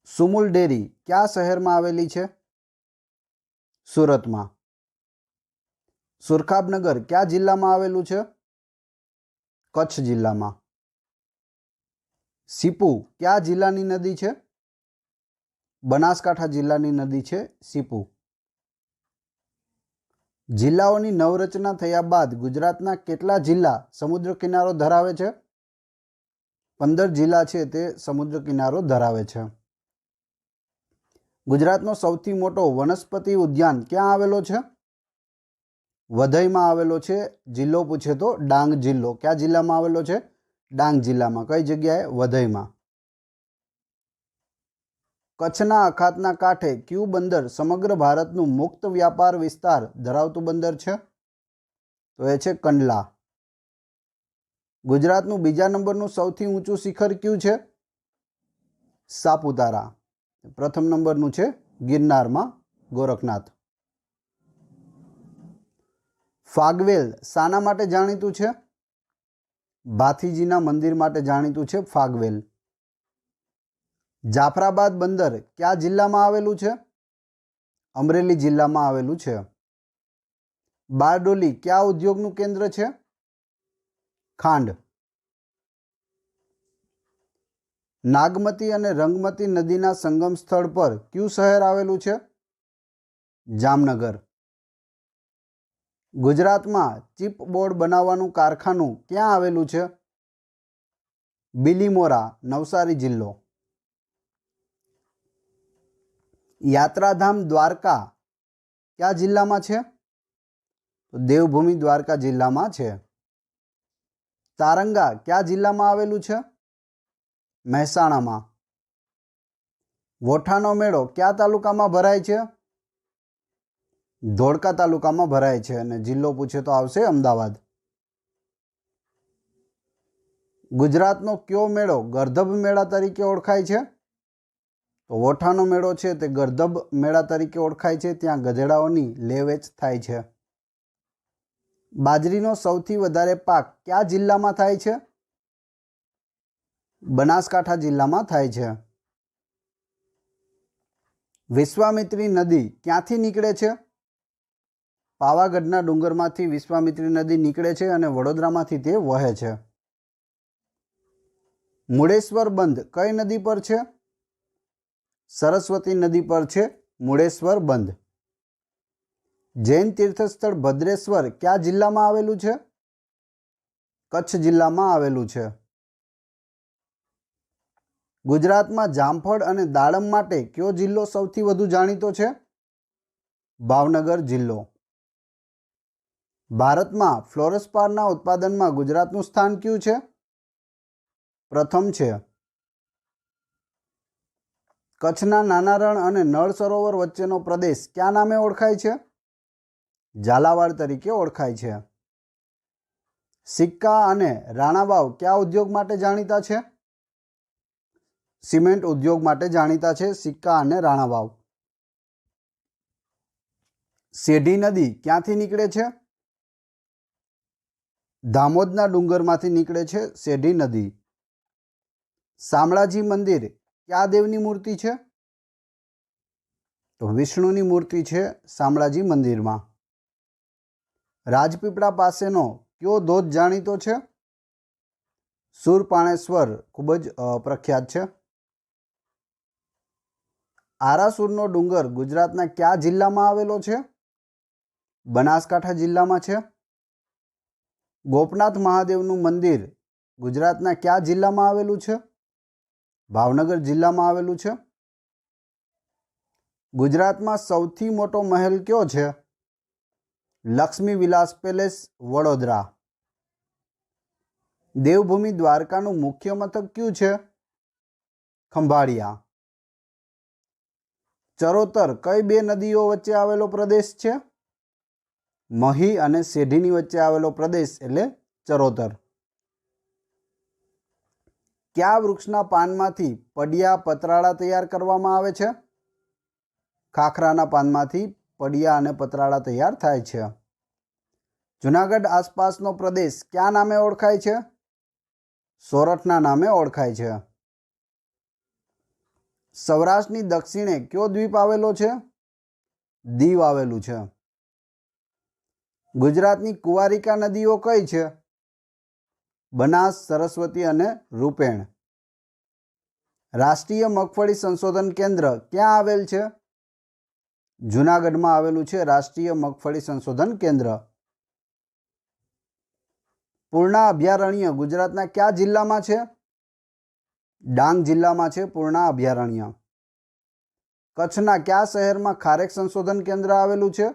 Sumul dairy કયા શહેરમાં આવેલી છે? સુરતમાં. સુરખાબનગર કયા જિલ્લામાં આવેલું છે? કચ્છ જિલ્લામાં. સીપુ કયા જિલ્લાની નદી છે? બનાસકાંઠા જિલ્લાની નદી છે સીપુ. જિલ્લાઓની નવરચના થયા બાદ ગુજરાતના કેટલા જિલ્લા સમુદ્ર કિનારો ધરાવે છે? 15 જિલ્લા છે તે સમુદ્ર કિનારો ધરાવે છે. ગુજરાતનો સૌથી મોટો વનસ્પતિ ઉદ્યાન ક્યાં આવેલો છે? વઘઈમાં આવેલો છે. જિલ્લો પૂછે તો ડાંગ જિલ્લો. કયા જિલ્લામાં આવેલો છે? ડાંગ જિલ્લામાં. કઈ જગ્યાએ? વઘઈમાં. કચ્છના અખાતના કાંઠે કયું બંદર સમગ્ર ભારતનું મુક્ત વ્યાપાર વિસ્તાર ધરાવતું બંદર છે? તો એ છે કંડલા. ગુજરાતનું બીજા નંબરનું સૌથી ઊંચું શિખર કયું છે? સાપુતારા. પ્રથમ નંબરનું છે ગિરનારમાં ગોરખનાથ. ફાગવેલ શાના માટે જાણીતું છે? ભાથીજીના મંદિર માટે જાણીતું છે ફાગવેલ. જાફરાબાદ બંદર કયા જિલ્લામાં આવેલું છે? અમરેલી જિલ્લામાં આવેલું છે. બારડોલી કયા ઉદ્યોગનું કેન્દ્ર છે? ખાંડ. નાગમતી અને રંગમતી નદીના સંગમ સ્થળ પર કયું શહેર આવેલું છે? જામનગર. ગુજરાતમાં ચીપબોર્ડ બનાવવાનું કારખાનું ક્યાં આવેલું છે? બિલીમોરા, નવસારી જિલ્લો. યાત્રાધામ દ્વારકા કયા જિલ્લામાં છે? દેવભૂમિ દ્વારકા જિલ્લામાં છે. તારંગા કયા જિલ્લામાં આવેલું છે? મહેસાણામાં. વોઠાનો મેળો કયા તાલુકામાં ભરાય છે? ધોળકા તાલુકામાં ભરાય છે અને જિલ્લો પૂછે તો આવશે અમદાવાદ. ગુજરાતનો કયો મેળો ગર્ધબ મેળા તરીકે ઓળખાય છે? તો વોઠાનો મેળો છે તે ગર્ધબ મેળા તરીકે ઓળખાય છે. ત્યાં ગધેડાઓની લે વેચ થાય છે. બાજરીનો સૌથી વધારે પાક કયા જિલ્લામાં થાય છે? બનાસકાંઠા જિલ્લામાં થાય છે. વિશ્વામિત્રી નદી ક્યાંથી નીકળે છે? પાવાગઢના ડુંગરમાંથી વિશ્વામિત્રી નદી નીકળે છે અને વડોદરામાંથી તે વહે છે. મુળેશ્વર બંધ કઈ નદી પર છે? સરસ્વતી નદી પર છે મુળેશ્વર બંધ. જૈન તીર્થસ્થળ ભદ્રેશ્વર કયા જિલ્લામાં આવેલું છે? કચ્છ જિલ્લામાં આવેલું છે. ગુજરાતમાં જામફળ અને દાડમ માટે કયો જિલ્લો સૌથી વધુ જાણીતો છે? ભાવનગર જિલ્લો. ભારતમાં ફ્લોરોસ્પારના ઉત્પાદનમાં ગુજરાતનું સ્થાન કયું છે? પ્રથમ છે. કચ્છના નાના રણ અને નળ સરોવર વચ્ચેનો પ્રદેશ કયા નામે ઓળખાય છે? ઝાલાવાડ તરીકે ઓળખાય છે. સિક્કા અને રાણાવાવ કયા ઉદ્યોગ માટે જાણીતા છે? સિમેન્ટ ઉદ્યોગ માટે જાણીતા છે સિક્કા અને રાણાવાવ. સેઢી નદી ક્યાંથી નીકળે છે? દામોદના ડુંગરમાંથી નીકળે છે સેઢી નદી. શામળાજી મંદિર કયા દેવની મૂર્તિ છે? તો વિષ્ણુની મૂર્તિ છે શામળાજી મંદિરમાં. રાજપીપળા પાસેનો કયો ધોધ જાણીતો છે? સુરપાણેશ્વર ખૂબ જ પ્રખ્યાત છે. આરાસુરનો ડુંગર ગુજરાતના કયા જિલ્લામાં આવેલો છે? બનાસકાંઠા જિલ્લામાં છે. ગોપનાથ મહાદેવનું મંદિર ગુજરાતના કયા જિલ્લામાં આવેલું છે? ભાવનગર જિલ્લામાં આવેલું છે. ગુજરાતમાં સૌથી મોટો મહેલ કયો છે? લક્ષ્મી વિલાસ પેલેસ, વડોદરા. દેવભૂમિ દ્વારકાનું મુખ્ય મથક કયું છે? ખંભાળિયા. ચરોતર કઈ બે નદીઓ વચ્ચે આવેલો પ્રદેશ છે? મહી અને સેઢીની વચ્ચે આવેલો પ્રદેશ એટલે ચરોતર. કયા વૃક્ષના પાનમાંથી પડિયા પતરાળા તૈયાર કરવામાં આવે છે? ખાખરાના પાનમાંથી પડિયા અને પતરાળા તૈયાર થાય છે. જૂનાગઢ આસપાસનો પ્રદેશ કયા નામે ઓળખાય છે? સોરઠના નામે ઓળખાય છે. સૌરાષ્ટ્રની દક્ષિણે કયો દ્વીપ આવેલો છે? દીવ આવેલું છે. ગુજરાતની કુંવારિકા નદીઓ કઈ છે? બનાસ, સરસ્વતી અને રૂપેણ. રાષ્ટ્રીય મગફળી સંશોધન કેન્દ્ર ક્યાં આવેલ છે? જૂનાગઢમાં આવેલું છે રાષ્ટ્રીય મગફળી સંશોધન કેન્દ્ર. પૂર્ણા અભયારણ્ય ગુજરાતના કયા જિલ્લામાં છે? ડાંગ જિલ્લામાં છે પૂર્ણા અભયારણ્ય. કચ્છના કયા શહેરમાં ખારેક સંશોધન કેન્દ્ર આવેલું છે?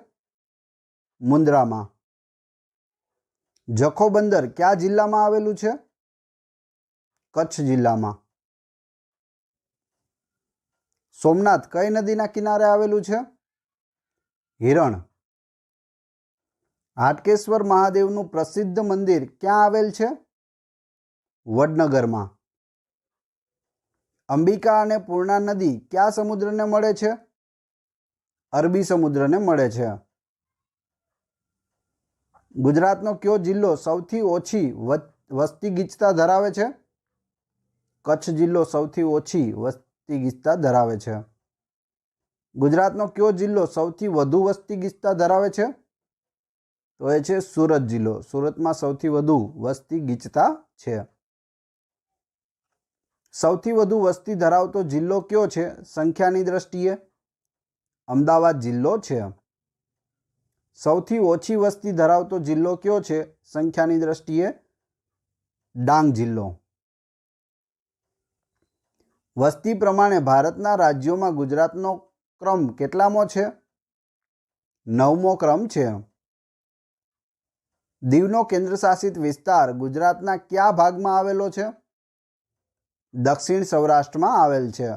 મુન્દ્રામાં. જખો બંદર કયા જિલ્લામાં આવેલું છે? કચ્છ જિલ્લામાં. સોમનાથ કઈ નદીના કિનારે આવેલું છે? હિરણ. હાટકેશ્વર મહાદેવનું પ્રસિદ્ધ મંદિર ક્યાં આવેલ છે? વડનગરમાં. અંબિકા અને પૂર્ણા નદી કયા સમુદ્રને મળે છે? અરબી સમુદ્રને મળે છે. ગુજરાતનો કયો જિલ્લો સૌથી ઓછી વસ્તી ગીચતા ધરાવે છે? કચ્છ જિલ્લો સૌથી ઓછી વસ્તી ગીચતા ધરાવે છે. ગુજરાતનો કયો જિલ્લો સૌથી વધુ વસ્તી ગીચતા ધરાવે છે? તો એ છે સુરત જિલ્લો. સુરતમાં સૌથી વધુ વસ્તી ગીચતા છે. સૌથી વધુ વસ્તી ધરાવતો જિલ્લો કયો છે સંખ્યાની દ્રષ્ટિએ? અમદાવાદ જિલ્લો છે. સૌથી ઓછી વસ્તી ધરાવતો જિલ્લો કયો છે સંખ્યાની દ્રષ્ટિએ? ડાંગ જિલ્લો. વસ્તી પ્રમાણે ભારતના રાજ્યોમાં ગુજરાતનો ક્રમ કેટલામો છે? 9મો ક્રમ છે. દીવનો કેન્દ્રશાસિત વિસ્તાર ગુજરાતના કયા ભાગમાં આવેલો છે? દક્ષિણ સૌરાષ્ટ્રમાં આવેલ છે.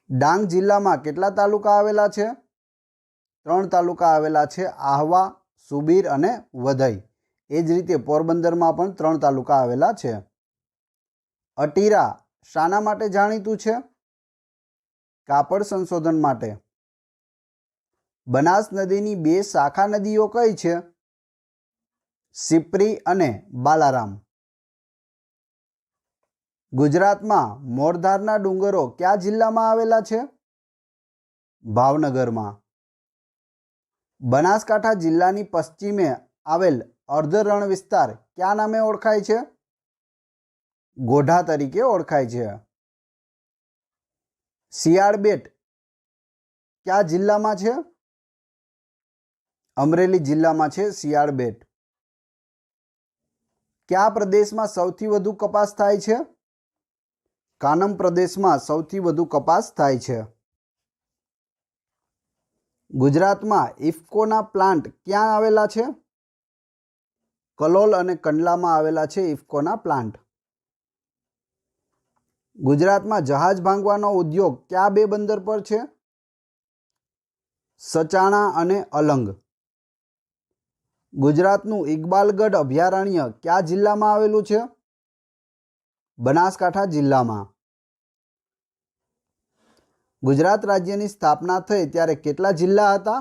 ડાંગ જિલ્લામાં કેટલા તાલુકા આવેલા છે? 3 તાલુકા આવેલા છે, આહવા, સુબીર અને વઘઈ. એ જ રીતે પોરબંદરમાં પણ 3 તાલુકા આવેલા છે. અટીરા શાના માટે જાણીતું છે? કાપડ સંશોધન માટે. બનાસ નદીની 2 શાખા નદીઓ કઈ છે? સિપ્રી અને બાલારામ. ગુજરાતમાં મોરધારના ડુંગરો કયા જિલ્લામાં આવેલા છે? ભાવનગરમાં. બનાસકાંઠા જિલ્લાની પશ્ચિમે આવેલ અર્ધ રણ વિસ્તાર કયા નામે ઓળખાય છે? ગોઢા તરીકે ઓળખાય છે. શિયાળ બેટ કયા જિલ્લામાં છે? અમરેલી જિલ્લામાં છે શિયાળ બેટ. કયા પ્રદેશમાં સૌથી વધુ કપાસ થાય છે? કાનમ પ્રદેશમાં સૌથી વધુ કપાસ થાય છે. ગુજરાતમાં ઇફકોના પ્લાન્ટ ક્યાં આવેલા છે? કલોલ અને કંડલામાં આવેલા છે ઇફકોના પ્લાન્ટ. ગુજરાતમાં જહાજ ભાંગવાનો ઉદ્યોગ કયા 2 બંદર પર છે? સચાણા અને અલંગ. ગુજરાતનું ઇકબાલગઢ અભયારણ્ય કયા જિલ્લામાં આવેલું છે? બનાસકાંઠા જિલ્લામાં. ગુજરાત રાજ્યની સ્થાપના થઈ ત્યારે કેટલા જિલ્લા હતા?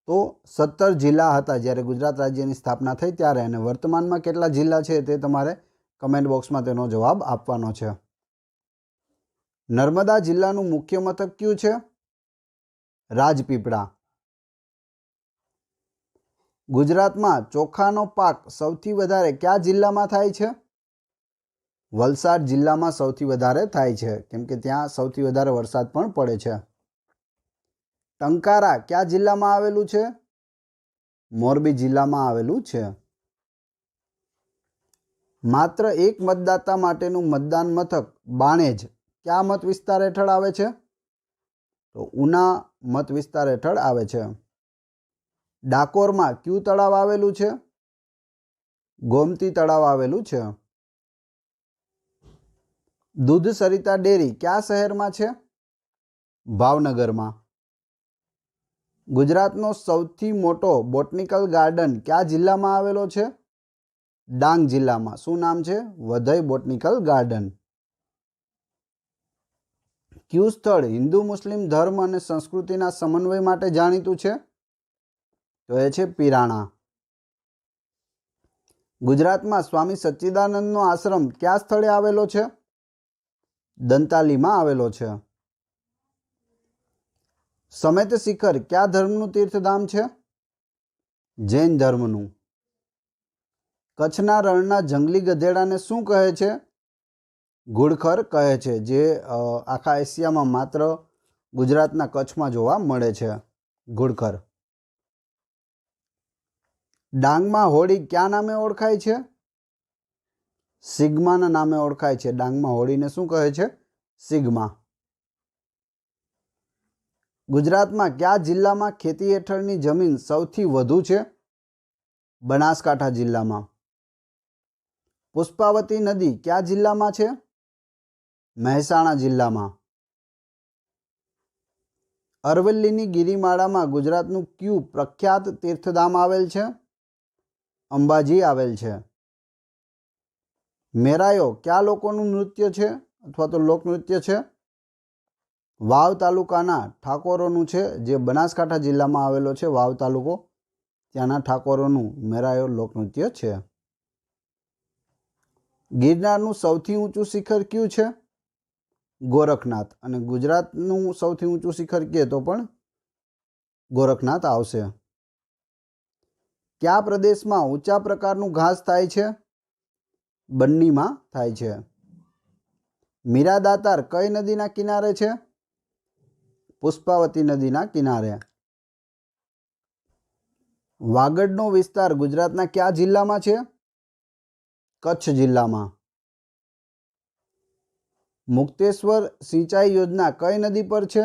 તો 17 જિલ્લા હતા જ્યારે ગુજરાત રાજ્યની સ્થાપના થઈ ત્યારે. અને વર્તમાનમાં કેટલા જિલ્લા છે તે તમારે કમેન્ટ બોક્સમાં તેનો જવાબ આપવાનો છે. નર્મદા જિલ્લાનું મુખ્ય મથક કયું છે? રાજપીપળા. ગુજરાતમાં ચોખાનો પાક સૌથી વધારે કયા જિલ્લામાં થાય છે? વલસાડ જિલ્લામાં સૌથી વધારે થાય છે, કેમ કે ત્યાં સૌથી વધારે વરસાદ પણ પડે છે. ટંકારા કયા જિલ્લામાં આવેલું છે? મોરબી જિલ્લામાં આવેલું છે. માત્ર એક મતદાતા માટેનું મતદાન મથક બાણેજ કયા મત વિસ્તાર હેઠળ આવે છે? તો ઉના મત વિસ્તાર હેઠળ આવે છે. ડાકોરમાં કયું તળાવ આવેલું છે? ગોમતી તળાવ આવેલું છે. દૂધ સરિતા ડેરી કયા શહેરમાં છે? ભાવનગરમાં. ગુજરાતનો સૌથી મોટો બોટનિકલ ગાર્ડન કયા જિલ્લામાં આવેલો છે? ડાંગ જિલ્લામાં. શું નામ છે? Waghai botanical garden. કયું સ્થળ હિન્દુ મુસ્લિમ ધર્મ અને સંસ્કૃતિના સમન્વય માટે જાણીતું છે? તો એ છે પિરાણા. ગુજરાતમાં સ્વામી સચ્ચિદાનંદનો આશ્રમ કયા સ્થળે આવેલો છે? દંતાલીમાં આવેલો છે. સમેત શિખર કયા ધર્મનું તીર્થધામ છે? જૈન ધર્મનું. કચ્છના રણના જંગલી ગધેડાને શું કહે છે? ઘુડખર કહે છે, જે આખા એશિયામાં માત્ર ગુજરાતના કચ્છમાં જોવા મળે છે. ઘુડખર. ડાંગમાં હોળી કયા નામે ઓળખાય છે? સિગ્માના નામે ઓળખાય છે. ડાંગમાં હોળીને શું કહે છે? સિગ્મા. ગુજરાતમાં કયા જિલ્લામાં ખેતી હેઠળની જમીન સૌથી વધુ છે? બનાસકાંઠા જિલ્લામાં. પુષ્પાવતી નદી કયા જિલ્લામાં છે? મહેસાણા જિલ્લામાં. અરવલ્લીની ગિરિમાળામાં ગુજરાતનું કયું પ્રખ્યાત તીર્થધામ આવેલ છે? અંબાજી આવેલ છે. મેરાયો કયા લોકોનું નૃત્ય છે અથવા તો લોકનૃત્ય છે? વાવ તાલુકાના ઠાકોરોનું છે, જે બનાસકાંઠા જિલ્લામાં આવેલો છે. વાવ તાલુકો, ત્યાંના ઠાકોરોનું મેરાયો લોકનૃત્ય છે. ગિરનારનું સૌથી ઊંચું શિખર કયું છે? ગોરખનાથ. અને ગુજરાતનું સૌથી ઊંચું શિખર કહે તો પણ ગોરખનાથ આવશે. કયા પ્રદેશમાં ઊંચા પ્રકારનું ઘાસ થાય છે? બન્નીમાં થાય છે. મીરા દાતાર કઈ નદીના કિનારે છે? પુષ્પાવતી નદીના કિનારે. વાગડનો વિસ્તાર ગુજરાતના કયા જિલ્લામાં છે? કચ્છ જિલ્લામાં. મુક્તેશ્વર સિંચાઈ યોજના કઈ નદી પર છે?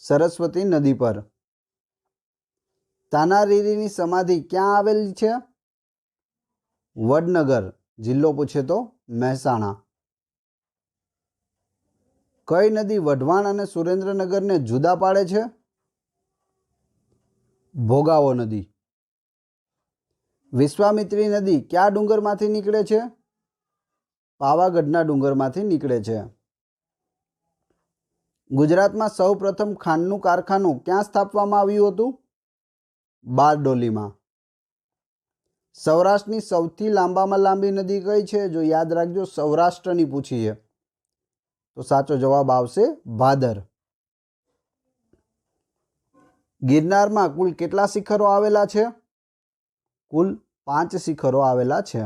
સરસ્વતી નદી પર. તાનારીરીની સમાધિ ક્યાં આવેલી છે? વડનગર. જિલ્લો પૂછે તો મહેસાણા. કઈ નદી વઢવાણ અને સુરેન્દ્રનગરને જુદા પાડે છે? ભોગાવો નદી. વિશ્વામિત્રી નદી કયા ડુંગરમાંથી નીકળે છે? પાવાગઢના ડુંગરમાંથી નીકળે છે. ગુજરાતમાં સૌ પ્રથમ ખાંડનું કારખાનું ક્યાં સ્થાપવામાં આવ્યું હતું? બારડોલીમાં. સૌરાષ્ટ્રની સૌથી લાંબામાં લાંબી નદી કઈ છે? જો યાદ રાખજો, સૌરાષ્ટ્રની પૂછી છે તો સાચો જવાબ આવશે ભાદર. ગિરનારમાં કુલ કેટલા શિખરો આવેલા છે? કુલ 5 શિખરો આવેલા છે.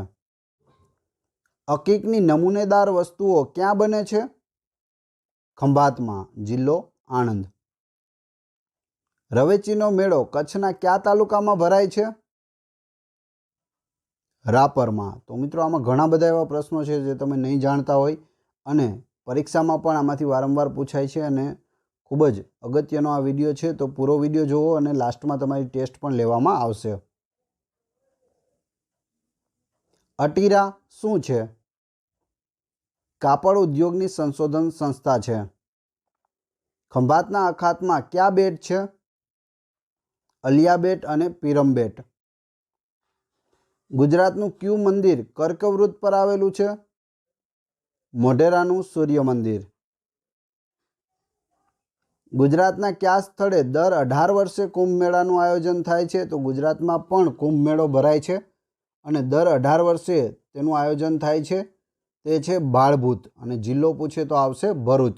અકીકની નમૂનેદાર વસ્તુઓ ક્યાં બને છે? ખંભાતમાં. જિલ્લો આણંદ. રવેચીનો મેળો કચ્છના કયા તાલુકામાં ભરાય છે? રાપરમાં. તો મિત્રો, આમાં ઘણા બધા એવા પ્રશ્નો છે જે તમે નહીં જાણતા હોય અને પરીક્ષામાં પણ આમાંથી વારંવાર પૂછાય છે અને ખૂબ જ અગત્યનો આ વિડીયો છે. તો પૂરો વિડીયો જુઓ અને લાસ્ટમાં તમારી ટેસ્ટ પણ લેવામાં આવશે. અટીરા શું છે? કાપડ ઉદ્યોગની સંશોધન સંસ્થા છે. ખંભાતના અખાતમાં કયા બેટ છે? અલિયા બેટ અને પીરમ બેટ. ગુજરાતનું કયું મંદિર કર્કવૃત પર આવેલું છે? મોઢેરાનું સૂર્ય મંદિર. ગુજરાતના કયા સ્થળે દર 18 વર્ષે કુંભ મેળાનું આયોજન થાય છે? તો ગુજરાતમાં પણ કુંભ મેળો ભરાય છે અને દર 18 વર્ષે તેનું આયોજન થાય છે. તે છે ભાળભૂત અને જિલ્લો પૂછે તો આવશે ભરૂચ.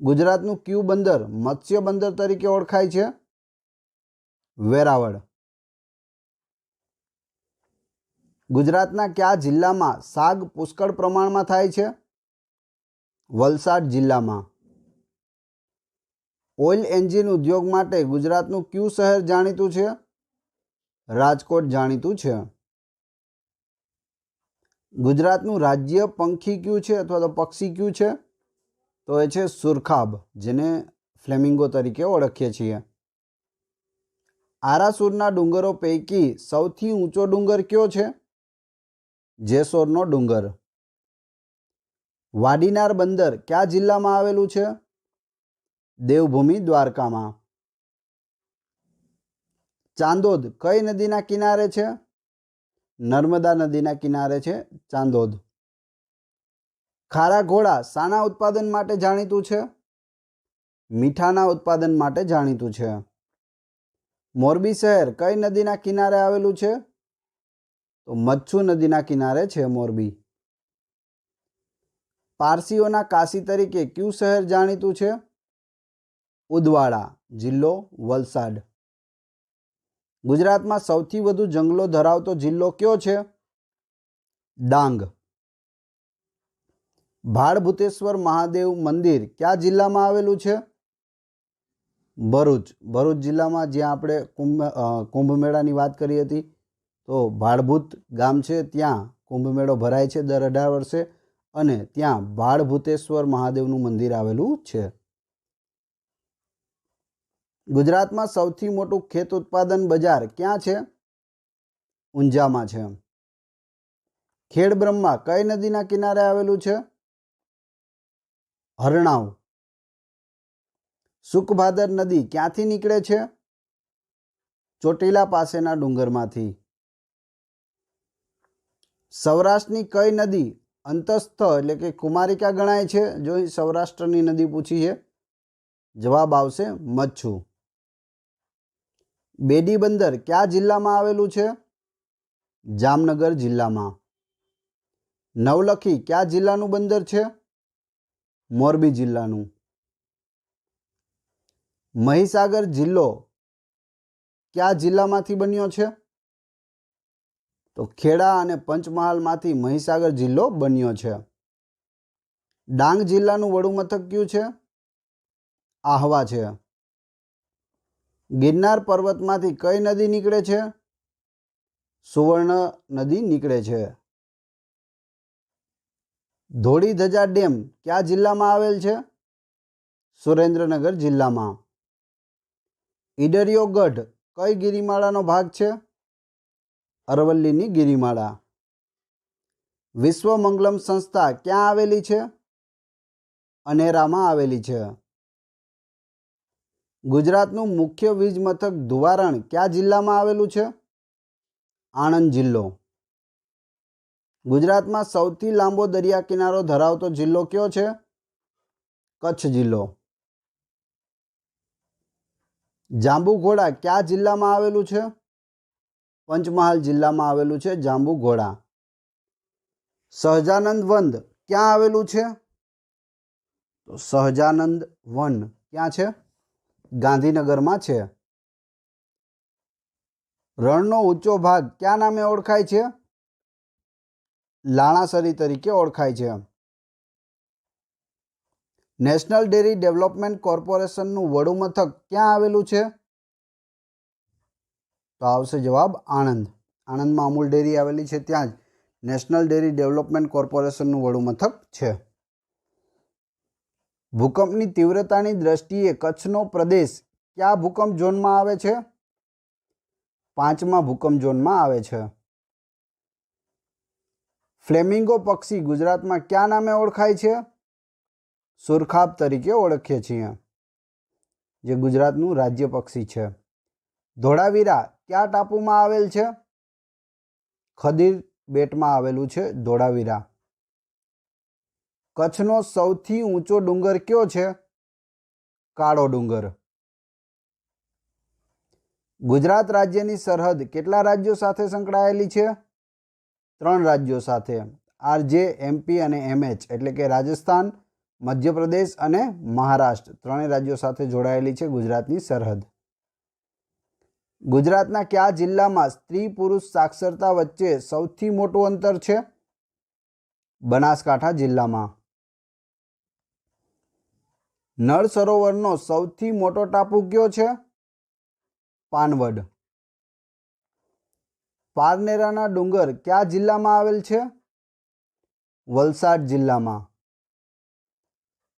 ગુજરાતનું કયું બંદર મત્સ્ય બંદર તરીકે ઓળખાય છે? વેરાવળ. ગુજરાતના કયા જિલ્લામાં સાગ પુષ્કળ પ્રમાણમાં થાય છે? વલસાડ જિલ્લામાં. ઓઇલ એન્જિન ઉદ્યોગ માટે ગુજરાતનું કયું શહેર જાણીતું છે? રાજકોટ જાણીતું છે. ગુજરાતનું રાજ્ય પંખી કયું છે અથવા તો પક્ષી કયું છે? તો એ છે સુરખાબ, જેને ફ્લેમિંગો તરીકે ઓળખીએ છીએ. આરાસુરના ડુંગરો પૈકી સૌથી ઊંચો ડુંગર કયો છે? જેસોરનો ડુંગર. વાડીનાર બંદર કયા જિલ્લામાં આવેલું છે? દેવભૂમિ દ્વારકામાં. ચાંદોદ કઈ નદીના કિનારે છે? નર્મદા નદીના કિનારે છે ચાંદોદ. ખારા ઘોડા શાના ઉત્પાદન માટે જાણીતું છે? મીઠાના ઉત્પાદન માટે જાણીતું છે. મોરબી શહેર કઈ નદીના કિનારે આવેલું છે? તો મચ્છુ નદીના કિનારે છે મોરબી. પારસીઓના કાશી તરીકે કયું શહેર જાણીતું છે? ઉદવાડા, જિલ્લો વલસાડ. ગુજરાતમાં સૌથી વધુ જંગલો ધરાવતો જિલ્લો કયો છે? ડાંગ. ભાડભૂતેશ્વર મહાદેવ મંદિર કયા જિલ્લામાં આવેલું છે? ભરૂચ. ભરૂચ જિલ્લામાં, જ્યાં આપણે કુંભ મેળાની વાત કરી હતી, તો ભાડભૂત ગામ છે, ત્યાં કુંભ મેળો ભરાય છે દર 18 વર્ષે, અને ત્યાં ભાડભૂતેશ્વર મહાદેવનું મંદિર આવેલું છે. ગુજરાતમાં સૌથી મોટું ખેત ઉત્પાદન બજાર ક્યાં છે? ઊંઝામાં છે. ખેડબ્રહ્મા કઈ નદીના કિનારે આવેલું છે? હરણાવ. સુખભાદર નદી ક્યાંથી નીકળે છે? ચોટીલા પાસેના ડુંગરમાંથી. સૌરાષ્ટ્રની કઈ નદી અંતસ્થ એટલે કે કુમારિકા ગણાય છે? જો સૌરાષ્ટ્રની નદી પૂછી છે, જવાબ આવશે મચ્છુ. બેડી બંદર કયા જિલ્લામાં આવેલું છે? જામનગર જિલ્લામાં. નવલખી કયા જિલ્લાનું બંદર છે? મોરબી જિલ્લાનું. મહીસાગર જિલ્લો કયા જિલ્લામાંથી બન્યો છે? તો ખેડા અને પંચમહાલમાંથી મહીસાગર જિલ્લો બન્યો છે. ડાંગ જિલ્લાનું વડું મથક કયું છે? આહવા છે. ગિરનાર પર્વતમાંથી કઈ નદી નીકળે છે? સુવર્ણ નદી નીકળે છે. ધોળીધજા ડેમ કયા જિલ્લામાં આવેલ છે? સુરેન્દ્રનગર જિલ્લામાં. ઈડરિયો ગઢ કઈ ગિરિમાળાનો ભાગ છે? અરવલ્લીની ગિરિમાળા. વિશ્વ મંગલમ સંસ્થા ક્યાં આવેલી છે? અનેરામાં આવેલી છે. ગુજરાતનું મુખ્ય વીજ મથક ધુવારણ કયા જિલ્લામાં આવેલું છે? આણંદ જિલ્લો. ગુજરાતમાં સૌથી લાંબો દરિયા કિનારો ધરાવતો જિલ્લો કયો છે? કચ્છ જિલ્લો. જાંબુઘોડા કયા જિલ્લામાં આવેલું છે? પંચમહાલ જિલ્લામાં આવેલું છે જાંબુઘોડા. સહજાનંદ વન ક્યાં આવેલું છે? તો સહજાનંદ વન ક્યાં છે? ગાંધીનગરમાં છે. રણનો ઊંચો ભાગ કયા નામે ઓળખાય છે? લાણાસરી તરીકે ઓળખાય છે. નેશનલ ડેરી ડેવલપમેન્ટ કોર્પોરેશનનું વડું મથક ક્યાં આવેલું છે? તો આવશે જવાબ આણંદ. આણંદમાં અમૂલ ડેરી આવેલી છે, ત્યાં જ નેશનલ ડેરી ડેવલપમેન્ટ કોર્પોરેશનનું વડું મથક છે. ભૂકંપની તીવ્રતાની દ્રષ્ટિએ કચ્છનો પ્રદેશ કયા ભૂકંપ ઝોનમાં આવે છે? 5મા ભૂકંપ ઝોનમાં આવે છે. ફ્લેમિંગો પક્ષી ગુજરાતમાં કયા નામે ઓળખાય છે? સુરખાબ તરીકે ઓળખીએ છીએ, જે ગુજરાતનું રાજ્ય પક્ષી છે. ધોળાવીરા કયા ટાપુમાં આવેલ છે? ખદીર બેટમાં આવેલું છે ધોળાવીરા. કચ્છનો સૌથી ઊંચો ડુંગર કયો છે? કાળો ડુંગર. ગુજરાત રાજ્યની સરહદ કેટલા રાજ્યો સાથે સંકળાયેલી છે? 3 રાજ્યો સાથે. આરજે, એમપી અને એમએચ એટલે કે રાજસ્થાન, મધ્યપ્રદેશ અને મહારાષ્ટ્ર, 3 રાજ્યો સાથે જોડાયેલી છે ગુજરાતની સરહદ. ગુજરાતના કયા જિલ્લામાં સ્ત્રી પુરુષ સાક્ષરતા વચ્ચે સૌથી મોટું અંતર છે? બનાસકાંઠા જિલ્લામાં. નળ સરોવરનો સૌથી મોટો ટાપુ કયો છે? પાનવડ. પારનેરાના ડુંગર કયા જિલ્લામાં આવેલ છે? વલસાડ જિલ્લામાં.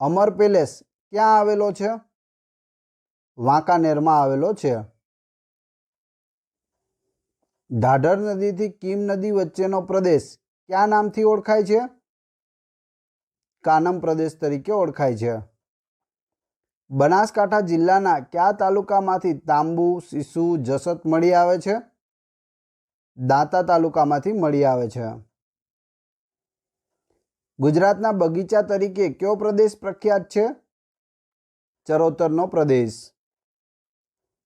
અમર પેલેસ ક્યાં આવેલો છે? વાંકાનેરમાં આવેલો છે. ઢાઢર નદીથી કીમ નદી વચ્ચેનો પ્રદેશ કયા નામથી ઓળખાય છે? કાનમ પ્રદેશ તરીકે ઓળખાય છે. બનાસકાંઠા જિલ્લાના કયા તાલુકામાંથી તાંબુ, સીસુ, જસત મળી આવે છે? દાંતા તાલુકામાંથી મળી આવે છે. ગુજરાતના બગીચા તરીકે કયો પ્રદેશ પ્રખ્યાત છે? ચરોતરનો પ્રદેશ.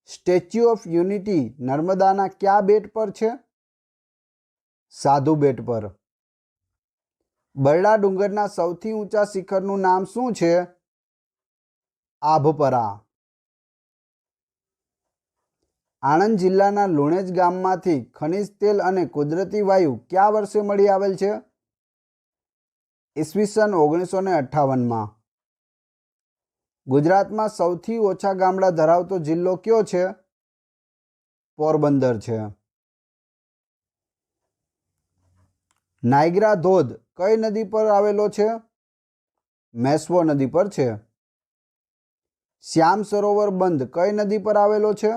સ્ટેચ્યુ ઓફ યુનિટી નર્મદાના કયા બેટ પર છે? સાધુ બેટ પર. બરડા ડુંગરના સૌથી ઊંચા શિખરનું નામ શું છે? આભપરા. આણંદ જિલ્લાના લુણેજ ગામમાંથી ખનિજ તેલ અને કુદરતી વાયુ કયા વર્ષે મળી આવેલ છે? ઈસવીસન 1958માં. ગુજરાતમાં સૌથી ઓછા ગામડા ધરાવતો જિલ્લો કયો છે? પોરબંદર છે. નાયગ્રા ધોધ કઈ નદી પર આવેલો છે? મેસ્વો નદી પર છે. શ્યામ સરોવર બંધ કઈ નદી પર આવેલો છે?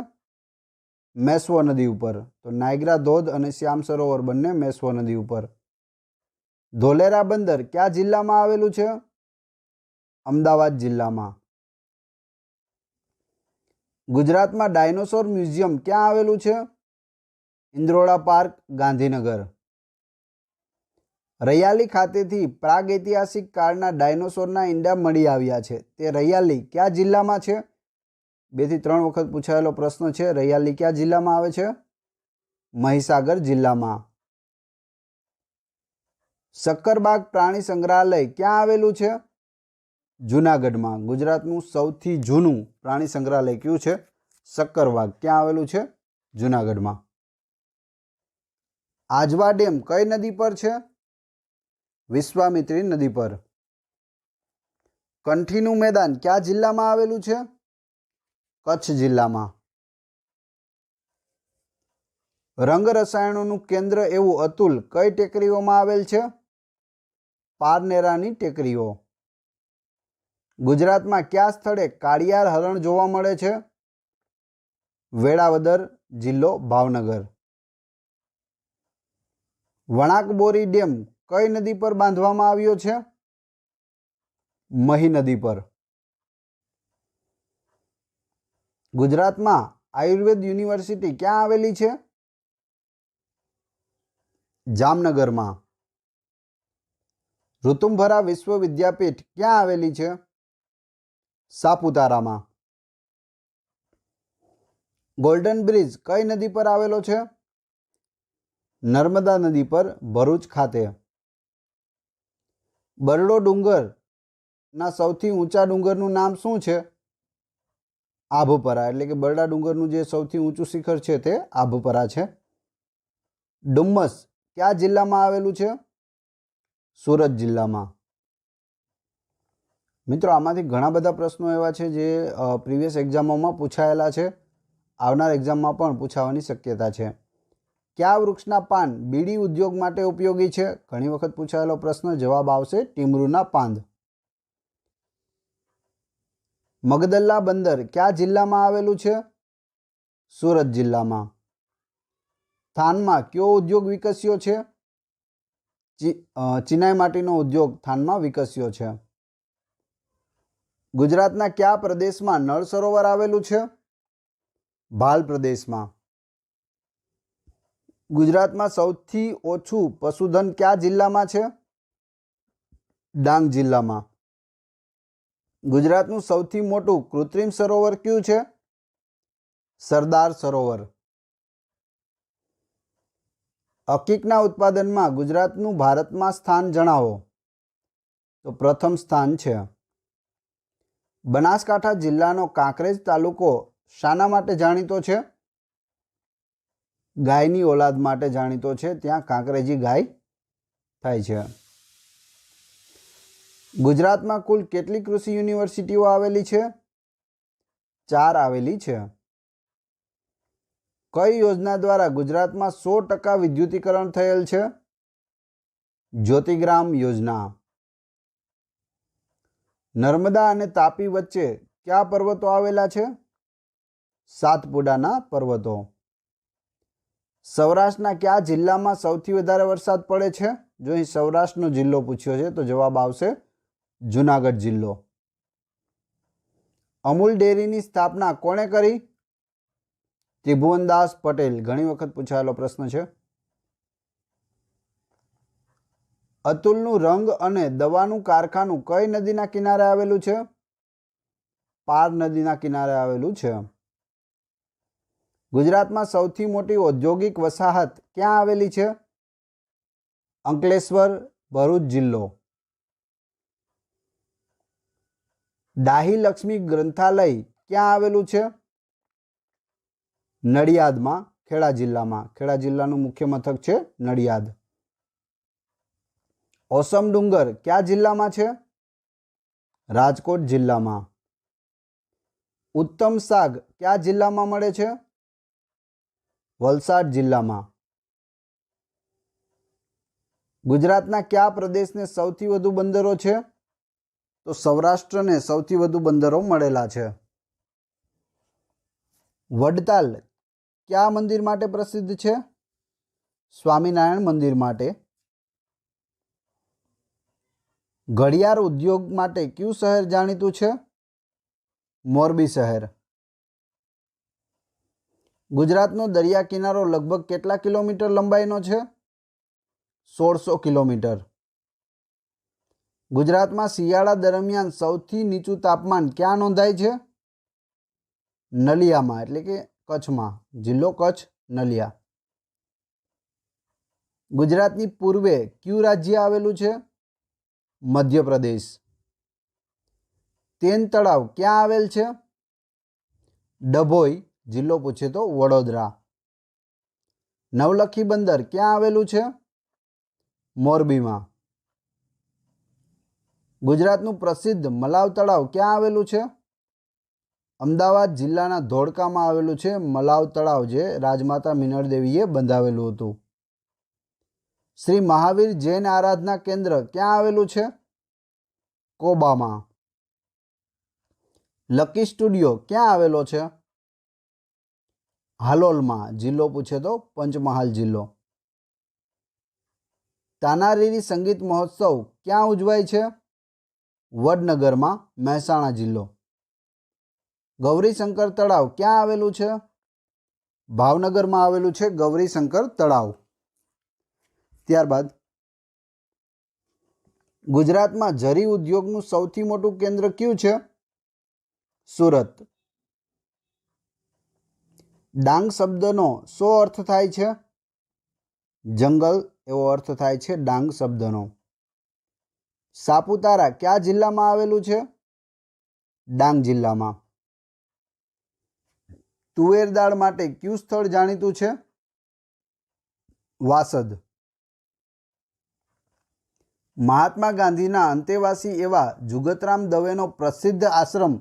મેસ્વો નદી ઉપર. તો નાયગ્રા ધોધ અને શ્યામ સરોવર બંને મેસ્વો નદી ઉપર. ધોલેરા બંદર કયા જિલ્લામાં આવેલું છે? અમદાવાદ જિલ્લામાં. ગુજરાતમાં ડાયનોસોર મ્યુઝિયમ ક્યાં આવેલું છે? ઇન્દ્રોડા પાર્ક, ગાંધીનગર. રૈયાલી ખાતેથી પ્રાગૈતિહાસિક કાળના ડાયનોસોરના ઈંડા મળી આવ્યા છે. તે રૈયાલી કયા જિલ્લામાં છે? 2 થી 3 વખત પૂછાયેલો પ્રશ્ન છે. રૈયાલી કયા જિલ્લામાં આવે છે? મહીસાગર જિલ્લામાં. સક્કરબાગ પ્રાણી સંગ્રહાલય ક્યાં આવેલું છે? જૂનાગઢમાં. ગુજરાતનું સૌથી જૂનું પ્રાણી સંગ્રહાલય કયું છે? સક્કરબાગ. ક્યાં આવેલું છે? જૂનાગઢમાં. આજવા ડેમ કઈ નદી પર છે? વિશ્વામિત્રી નદી પર. કંઠીનું મેદાન કયા જિલ્લામાં આવેલું છે? કચ્છ જિલ્લામાં. રંગ રસાયણોનું કેન્દ્ર એવું અતુલ કઈ ટેકરીઓમાં આવેલ છે? પારનેરાની ટેકરીઓ. ગુજરાતમાં કયા સ્થળે કાળિયાર હરણ જોવા મળે છે? વેળાવદર જિલ્લો, ભાવનગર. વણાકબોરી ડેમ કઈ નદી પર બાંધવામાં આવ્યો છે? મહી નદી પર. ગુજરાતમાં આયુર્વેદ યુનિવર્સિટી ક્યાં આવેલી છે? જામનગરમાં. ઋતુંભરા વિશ્વ વિદ્યાપીઠ ક્યાં આવેલી છે? સાપુતારામાં. ગોલ્ડન બ્રિજ કઈ નદી પર આવેલો છે? નર્મદા નદી પર, ભરૂચ ખાતે. બરડો ડુંગરના સૌથી ઊંચા ડુંગરનું નામ શું છે? આભપરા. એટલે કે બરડા ડુંગરનું જે સૌથી ઊંચું શિખર છે તે આભપરા છે. ડુમ્મસ કયા જિલ્લામાં આવેલું છે? સુરત જિલ્લામાં. મિત્રો, આમાંથી ઘણા બધા પ્રશ્નો એવા છે જે પ્રીવિયસ એક્ઝામોમાં પૂછાયેલા છે. આવનાર એક્ઝામમાં પણ પૂછાવાની શક્યતા છે. કયા વૃક્ષના પાન બીડી ઉદ્યોગ માટે ઉપયોગી છે? ઘણી વખત પૂછાયેલો પ્રશ્ન. જવાબ આવશે ટીમરૂના પાંદ. મગદલ્લા બંદર કયા જિલ્લામાં આવેલું છે? સુરત જિલ્લામાં. થાનમાં કયો ઉદ્યોગ વિકસ્યો છે? ચિનાઈ માટીનો ઉદ્યોગ થાનમાં વિકસ્યો છે. ગુજરાતના કયા પ્રદેશમાં નળ સરોવર આવેલું છે? ભાલ પ્રદેશમાં. ગુજરાતમાં સૌથી ઓછું પશુધન કયા જિલ્લામાં છે? ડાંગ જિલ્લામાં. ગુજરાતનું સૌથી મોટું કૃત્રિમ સરોવર કયું છે? સરદાર સરોવર. અકીકના ઉત્પાદનમાં ગુજરાતનું ભારતમાં સ્થાન જણાવો. તો પ્રથમ સ્થાન છે. બનાસકાંઠા જિલ્લાનો કાંકરેજ તાલુકો શાના માટે જાણીતો છે? ગાયની ઓલાદ માટે જાણીતો છે. ત્યાં કાંકરેજી ગાય થાય છે. ગુજરાતમાં કુલ કેટલી કૃષિ યુનિવર્સિટીઓ આવેલી છે? 4 આવેલી છે. કઈ યોજના દ્વારા ગુજરાતમાં 100% વિદ્યુતીકરણ થયેલ છે? જ્યોતિગ્રામ યોજના. નર્મદા અને તાપી વચ્ચે કયા પર્વતો આવેલા છે? સાતપુડાના પર્વતો. સૌરાષ્ટ્રના કયા જિલ્લામાં સૌથી વધારે વરસાદ પડે છે? જો અહીં સૌરાષ્ટ્રનો જિલ્લો પૂછ્યો છે તો જવાબ આવશે જૂનાગઢ જિલ્લો. અમૂલ ડેરીની સ્થાપના કોણે કરી? ત્રિભુવનદાસ પટેલ. ઘણી વખત પૂછાયેલો પ્રશ્ન છે. અતુલનું રંગ અને દવાનું કારખાનું કઈ નદીના કિનારે આવેલું છે? પાર નદીના કિનારે આવેલું છે. ગુજરાતમાં સૌથી મોટી ઔદ્યોગિક વસાહત ક્યાં આવેલી છે? અંકલેશ્વર ભરૂચ જિલ્લો. દાહી લક્ષ્મી ગ્રંથાલય ક્યાં આવેલું છે? નડિયાદમાં, ખેડા જિલ્લામાં. ખેડા જિલ્લાનું મુખ્ય મથક છે નડિયાદ. ઓસમ ડુંગર કયા જિલ્લામાં છે? રાજકોટ જિલ્લામાં. ઉત્તમ શાક કયા જિલ્લામાં મળે છે? વલસાડ જિલ્લામાં. ગુજરાતના કયા પ્રદેશને સૌથી વધુ બંદરો છે? તો સૌરાષ્ટ્રને સૌથી વધુ બંદરો મળેલા છે. વડતાલ કયા મંદિર માટે પ્રસિદ્ધ છે? સ્વામિનારાયણ મંદિર માટે. ઘડિયાળ ઉદ્યોગ માટે કયું શહેર જાણીતું છે? મોરબી શહેર. ગુજરાતનો દરિયા કિનારો લગભગ કેટલા કિલોમીટર લંબાઈનો છે? 1600 કિલોમીટર. ગુજરાતમાં શિયાળા દરમિયાન સૌથી નીચું તાપમાન ક્યાં નોંધાય છે? નલિયામાં, એટલે કે કચ્છમાં. જિલ્લો કચ્છ, નલિયા. ગુજરાતની પૂર્વે કયું રાજ્ય આવેલું છે? મધ્યપ્રદેશ. તેન તળાવ ક્યાં આવેલ છે? ડભોઈ. જિલ્લો પૂછે તો વડોદરા. નવલખી બંદર ક્યાં આવેલું છે? મોરબીમાં. ગુજરાતનું પ્રસિદ્ધ મલાવ તળાવ ક્યાં આવેલું છે? અમદાવાદ જિલ્લાના ધોળકામાં આવેલું છે મલાવ તળાવ, જે રાજમાતા મિનળદેવીએ બંધાવેલું હતું. શ્રી મહાવીર જૈન આરાધના કેન્દ્ર ક્યાં આવેલું છે? કોબામાં. લકી સ્ટુડિયો ક્યાં આવેલો છે? હાલોલમાં. જિલ્લો પૂછે તો પંચમહાલ જિલ્લો. તાનારીરી સંગીત મહોત્સવ ક્યાં ઉજવાય છે? વડનગરમાં, મહેસાણા જિલ્લો. ગૌરીશંકર તળાવ ક્યાં આવેલું છે? ભાવનગરમાં આવેલું છે ગૌરીશંકર તળાવ. ત્યારબાદ ગુજરાતમાં જરી ઉદ્યોગનું સૌથી મોટું કેન્દ્ર કયું છે? સુરત. ડાંગ શબ્દનો શો અર્થ થાય છે? જંગલ એવો અર્થ થાય છે ડાંગ શબ્દનો. સાપુતારા કયા જિલ્લામાં આવેલું છે? ડાંગ જિલ્લામાં. તુવેર દાળ માટે કયું સ્થળ જાણીતું છે? વાસદ. મહાત્મા ગાંધીના અંતેવાસી એવા જુગતરામ દવેનો પ્રસિદ્ધ આશ્રમ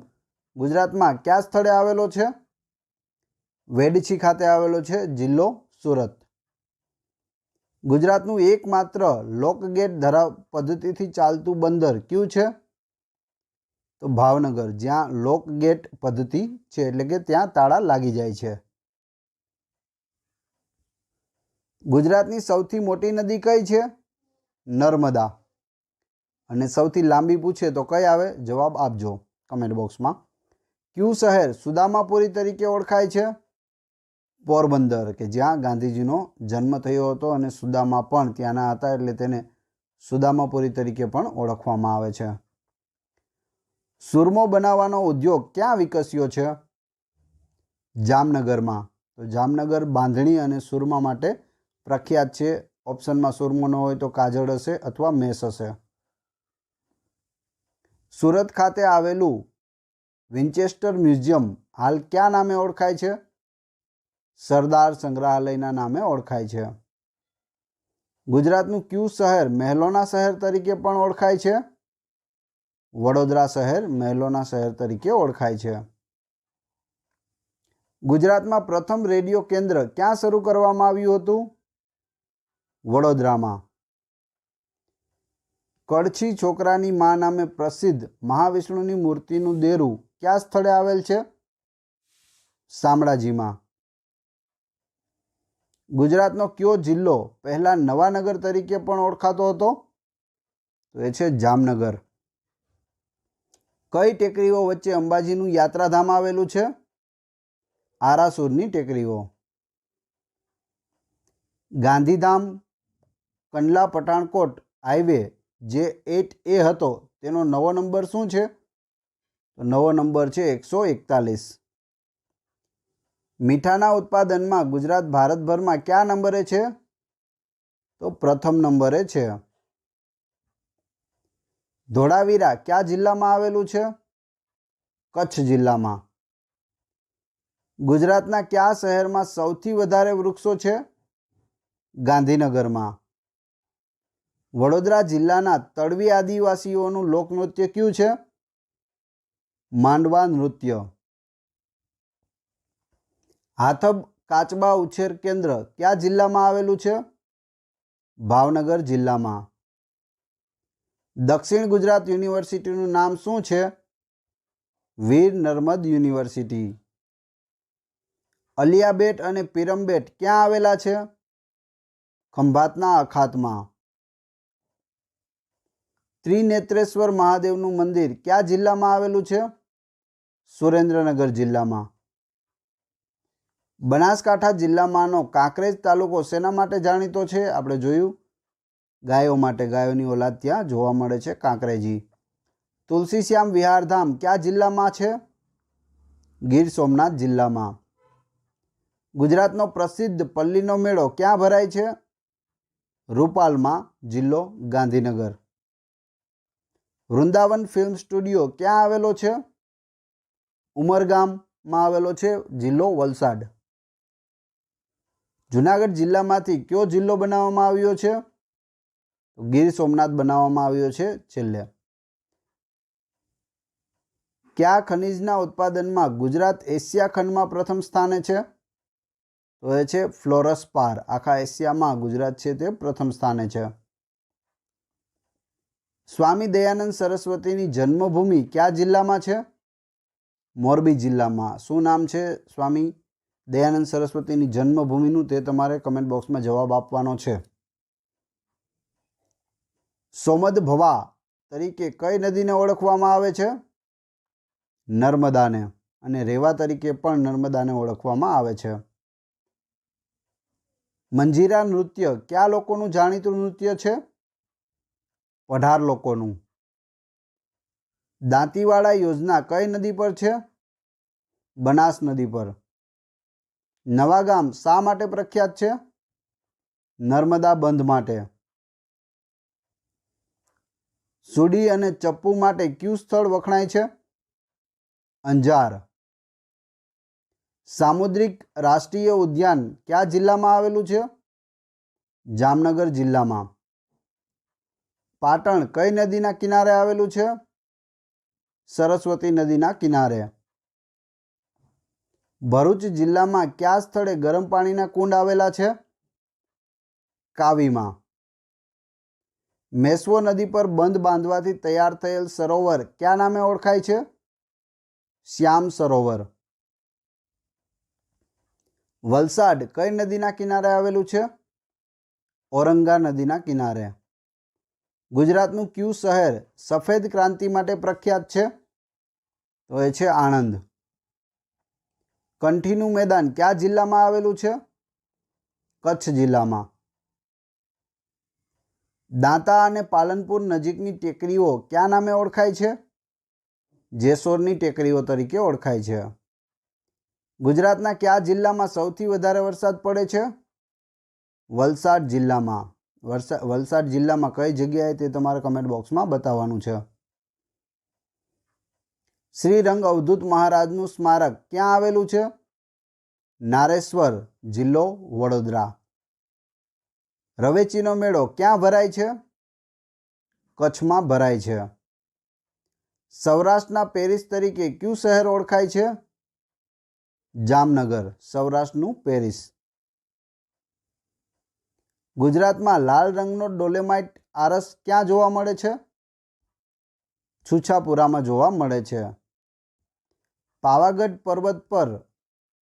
ગુજરાતમાં કયા સ્થળે આવેલો છે? વેડછી ખાતે આવેલો છે. જિલ્લો સુરત. ગુજરાતનું એકમાત્ર લોકગેટ પદ્ધતિથી ચાલતું બંદર કયું છે? તો ભાવનગર, જ્યાં લોકગેટ પદ્ધતિ છે, એટલે કે ત્યાં તાળા લાગી જાય છે. ગુજરાતની સૌથી મોટી નદી કઈ છે? નર્મદા. અને સૌથી લાંબી પૂછે તો કઈ આવે? જવાબ આપજો કમેન્ટ બોક્સમાં. કયું શહેર સુદામાપુરી તરીકે ઓળખાય છે? પોરબંદર, કે જ્યાં ગાંધીજીનો જન્મ થયો હતો અને સુદામા પણ ત્યાંના હતા, એટલે તેને સુદામાપુરી તરીકે પણ ઓળખવામાં આવે છે. સુરમો બનાવવાનો ઉદ્યોગ ક્યાં વિકસ્યો છે? જામનગરમાં. તો જામનગર બાંધણી અને સુરમા માટે પ્રખ્યાત છે. ઓપ્શનમાં સુરમો ન હોય તો કાજળ હશે અથવા મેસ હશે. સુરત ખાતે આવેલું વિન્ચેસ્ટર મ્યુઝિયમ હાલ કયા નામે ઓળખાય છે? સરદાર સંગ્રહાલયના નામે ઓળખાય છે. ગુજરાતનું કયું શહેર મહેલોના શહેર તરીકે પણ ઓળખાય છે? વડોદરા શહેર મહેલોના શહેર તરીકે ઓળખાય છે. ગુજરાતમાં પ્રથમ રેડિયો કેન્દ્ર ક્યાં શરૂ કરવામાં આવ્યું હતું? વડોદરામાં. કળછી છોકરાની મા નામે પ્રસિદ્ધ મહાવિષ્ણુની મૂર્તિનું દેરું કયા સ્થળે આવેલ છે? શામળાજીમાં. ગુજરાતનો કયો જિલ્લો પહેલા નવાનગર તરીકે પણ ઓળખાતો હતો? તો એ છે જામનગર. કઈ ટેકરીઓ વચ્ચે અંબાજીનું યાત્રાધામ આવેલું છે? આરાસુરની ટેકરીઓ. ગાંધીધામ કંડલા પઠાણકોટ હાઈવે જે 8A હતો તેનો નવો નંબર શું છે? તો નવો નંબર છે 141. મીઠાના ઉત્પાદનમાં ગુજરાત ભારતભરમાં કયા નંબરે છે? તો પ્રથમ નંબરે છે. ધોળાવીરા કયા જિલ્લામાં આવેલું છે? કચ્છ જિલ્લામાં. ગુજરાતના કયા શહેરમાં સૌથી વધારે વૃક્ષો છે? ગાંધીનગરમાં. વડોદરા જિલ્લાના તળવી આદિવાસીઓનું લોકનૃત્ય કયું છે? માંડવા નૃત્ય. હાથબ કાચબા ઉછેર કેન્દ્ર કયા જિલ્લામાં આવેલું છે? ભાવનગર જિલ્લામાં. દક્ષિણ ગુજરાત યુનિવર્સિટીનું નામ શું છે? વીર નર્મદ યુનિવર્સિટી. અલિયાબેટ અને પીરમબેટ ક્યાં આવેલા છે? ખંભાતના અખાતમાં. ત્રિનેત્રેશ્વર મહાદેવનું મંદિર કયા જિલ્લામાં આવેલું છે? સુરેન્દ્રનગર જિલ્લામાં. બનાસકાંઠા જિલ્લામાંનો કાંકરેજ તાલુકો શેના માટે જાણીતો છે? આપણે જોયું, ગાયો માટે. ગાયોની ઓલાદ ત્યાં જોવા મળે છે, કાંકરેજી. તુલસીશ્યામ વિહારધામ કયા જિલ્લામાં છે? ગીર સોમનાથ જિલ્લામાં. ગુજરાતનો પ્રસિદ્ધ પલ્લીનો મેળો ક્યાં ભરાય છે? રૂપાલમાં, જિલ્લો ગાંધીનગર. વૃંદાવન ફિલ્મ સ્ટુડિયો ક્યાં આવેલો છે? ઉમરગામમાં આવેલો છે, જિલ્લો વલસાડ. જુનાગઢ જિલ્લામાંથી કયો જિલ્લો બનાવવામાં આવ્યો છે? ગીર સોમનાથ બનાવવામાં આવ્યો છે છેલ્લે. કયા ખનિજના ઉત્પાદનમાં ગુજરાત એશિયા ખંડમાં પ્રથમ સ્થાને છે? તો એ છે ફ્લોરસ્પાર. આખા એશિયામાં ગુજરાત છે તે પ્રથમ સ્થાને છે. સ્વામી દયાનંદ સરસ્વતીની જન્મભૂમિ કયા જિલ્લામાં છે? મોરબી જિલ્લામાં. શું નામ છે સ્વામી દયાનંદ સરસ્વતીની જન્મભૂમિનું? તે તમારે કમેન્ટ બોક્સમાં જવાબ આપવાનો છે. સોમદભવા તરીકે કઈ નદીને ઓળખવામાં આવે છે? નર્મદાને. અને રેવા તરીકે પણ નર્મદાને ઓળખવામાં આવે છે. મંજીરા નૃત્ય કયા લોકોનું જાણીતું નૃત્ય છે? પઢાર લોકોનું. દાંતીવાડા યોજના કઈ નદી પર છે? બનાસ નદી પર. નવાગામ શા માટે પ્રખ્યાત છે? નર્મદા બંધ માટે. સુડી અને ચપ્પુ માટે કયું સ્થળ વખણાય છે? અંજાર. સામુદ્રિક રાષ્ટ્રીય ઉદ્યાન કયા જિલ્લામાં આવેલું છે? જામનગર જિલ્લામાં. પાટણ કઈ નદીના કિનારે આવેલું છે? સરસ્વતી નદીના કિનારે. ભરૂચ જિલ્લામાં કયા સ્થળે ગરમ પાણીના કુંડ આવેલા છે? કાવીમાં. મેશ્વો નદી પર બંધ બાંધવાથી તૈયાર થયેલ સરોવર કયા નામે ઓળખાય છે? શ્યામ સરોવર. વલસાડ કઈ નદીના કિનારે આવેલું છે? ઔરંગા નદીના કિનારે. ગુજરાતનું કયું શહેર સફેદ ક્રાંતિ માટે પ્રખ્યાત છે? તો એ છે આણંદ. કંઠીનું મેદાન કયા જિલ્લામાં આવેલું છે? કચ્છ જિલ્લામાં. દાંતા અને પાલનપુર નજીકની ટેકરીઓ કયા નામે ઓળખાય છે? જેસોરની ટેકરીઓ તરીકે ઓળખાય છે. ગુજરાતના કયા જિલ્લામાં સૌથી વધારે વરસાદ પડે છે? વલસાડ જિલ્લામાં. વલસાડ જિલ્લામાં કઈ જગ્યાએ તે તમારે કમેન્ટ બોક્સમાં બતાવવાનું છે. શ્રી રંગ અવધૂત મહારાજનું સ્મારક ક્યાં આવેલું છે? નારેશ્વર, જિલ્લો વડોદરા. રવેચીનો મેળો ક્યાં ભરાય છે? કચ્છમાં ભરાય છે. સૌરાષ્ટ્રના પેરિસ તરીકે કયું શહેર ઓળખાય છે? જામનગર, સૌરાષ્ટ્રનું પેરિસ. ગુજરાતમાં લાલ રંગનો ડોલેમાઇટ આરસ ક્યાં જોવા મળે છે? છુછાપુરામાં જોવા મળે છે. પાવાગઢ પર્વત પર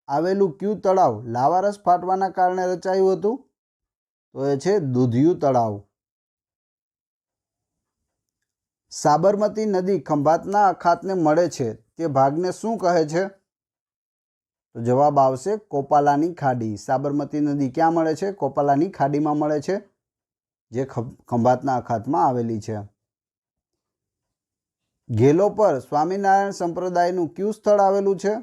આવેલું કયું તળાવ લાવારસ ફાટવાના કારણે રચાયું હતું? તો એ છે દૂધિયું તળાવ. સાબરમતી નદી ખંભાતના અખાતને મળે છે તે ભાગને શું કહે છે? તો જવાબ આવશે કોપાલાની ખાડી. સાબરમતી નદી ક્યાં મળે છે? કોપાલાની ખાડીમાં મળે છે, જે ખંભાતના અખાતમાં આવેલી છે. ઘેલો પર સ્વામિનારાયણ સંપ્રદાયનું કયું સ્થળ આવેલું છે?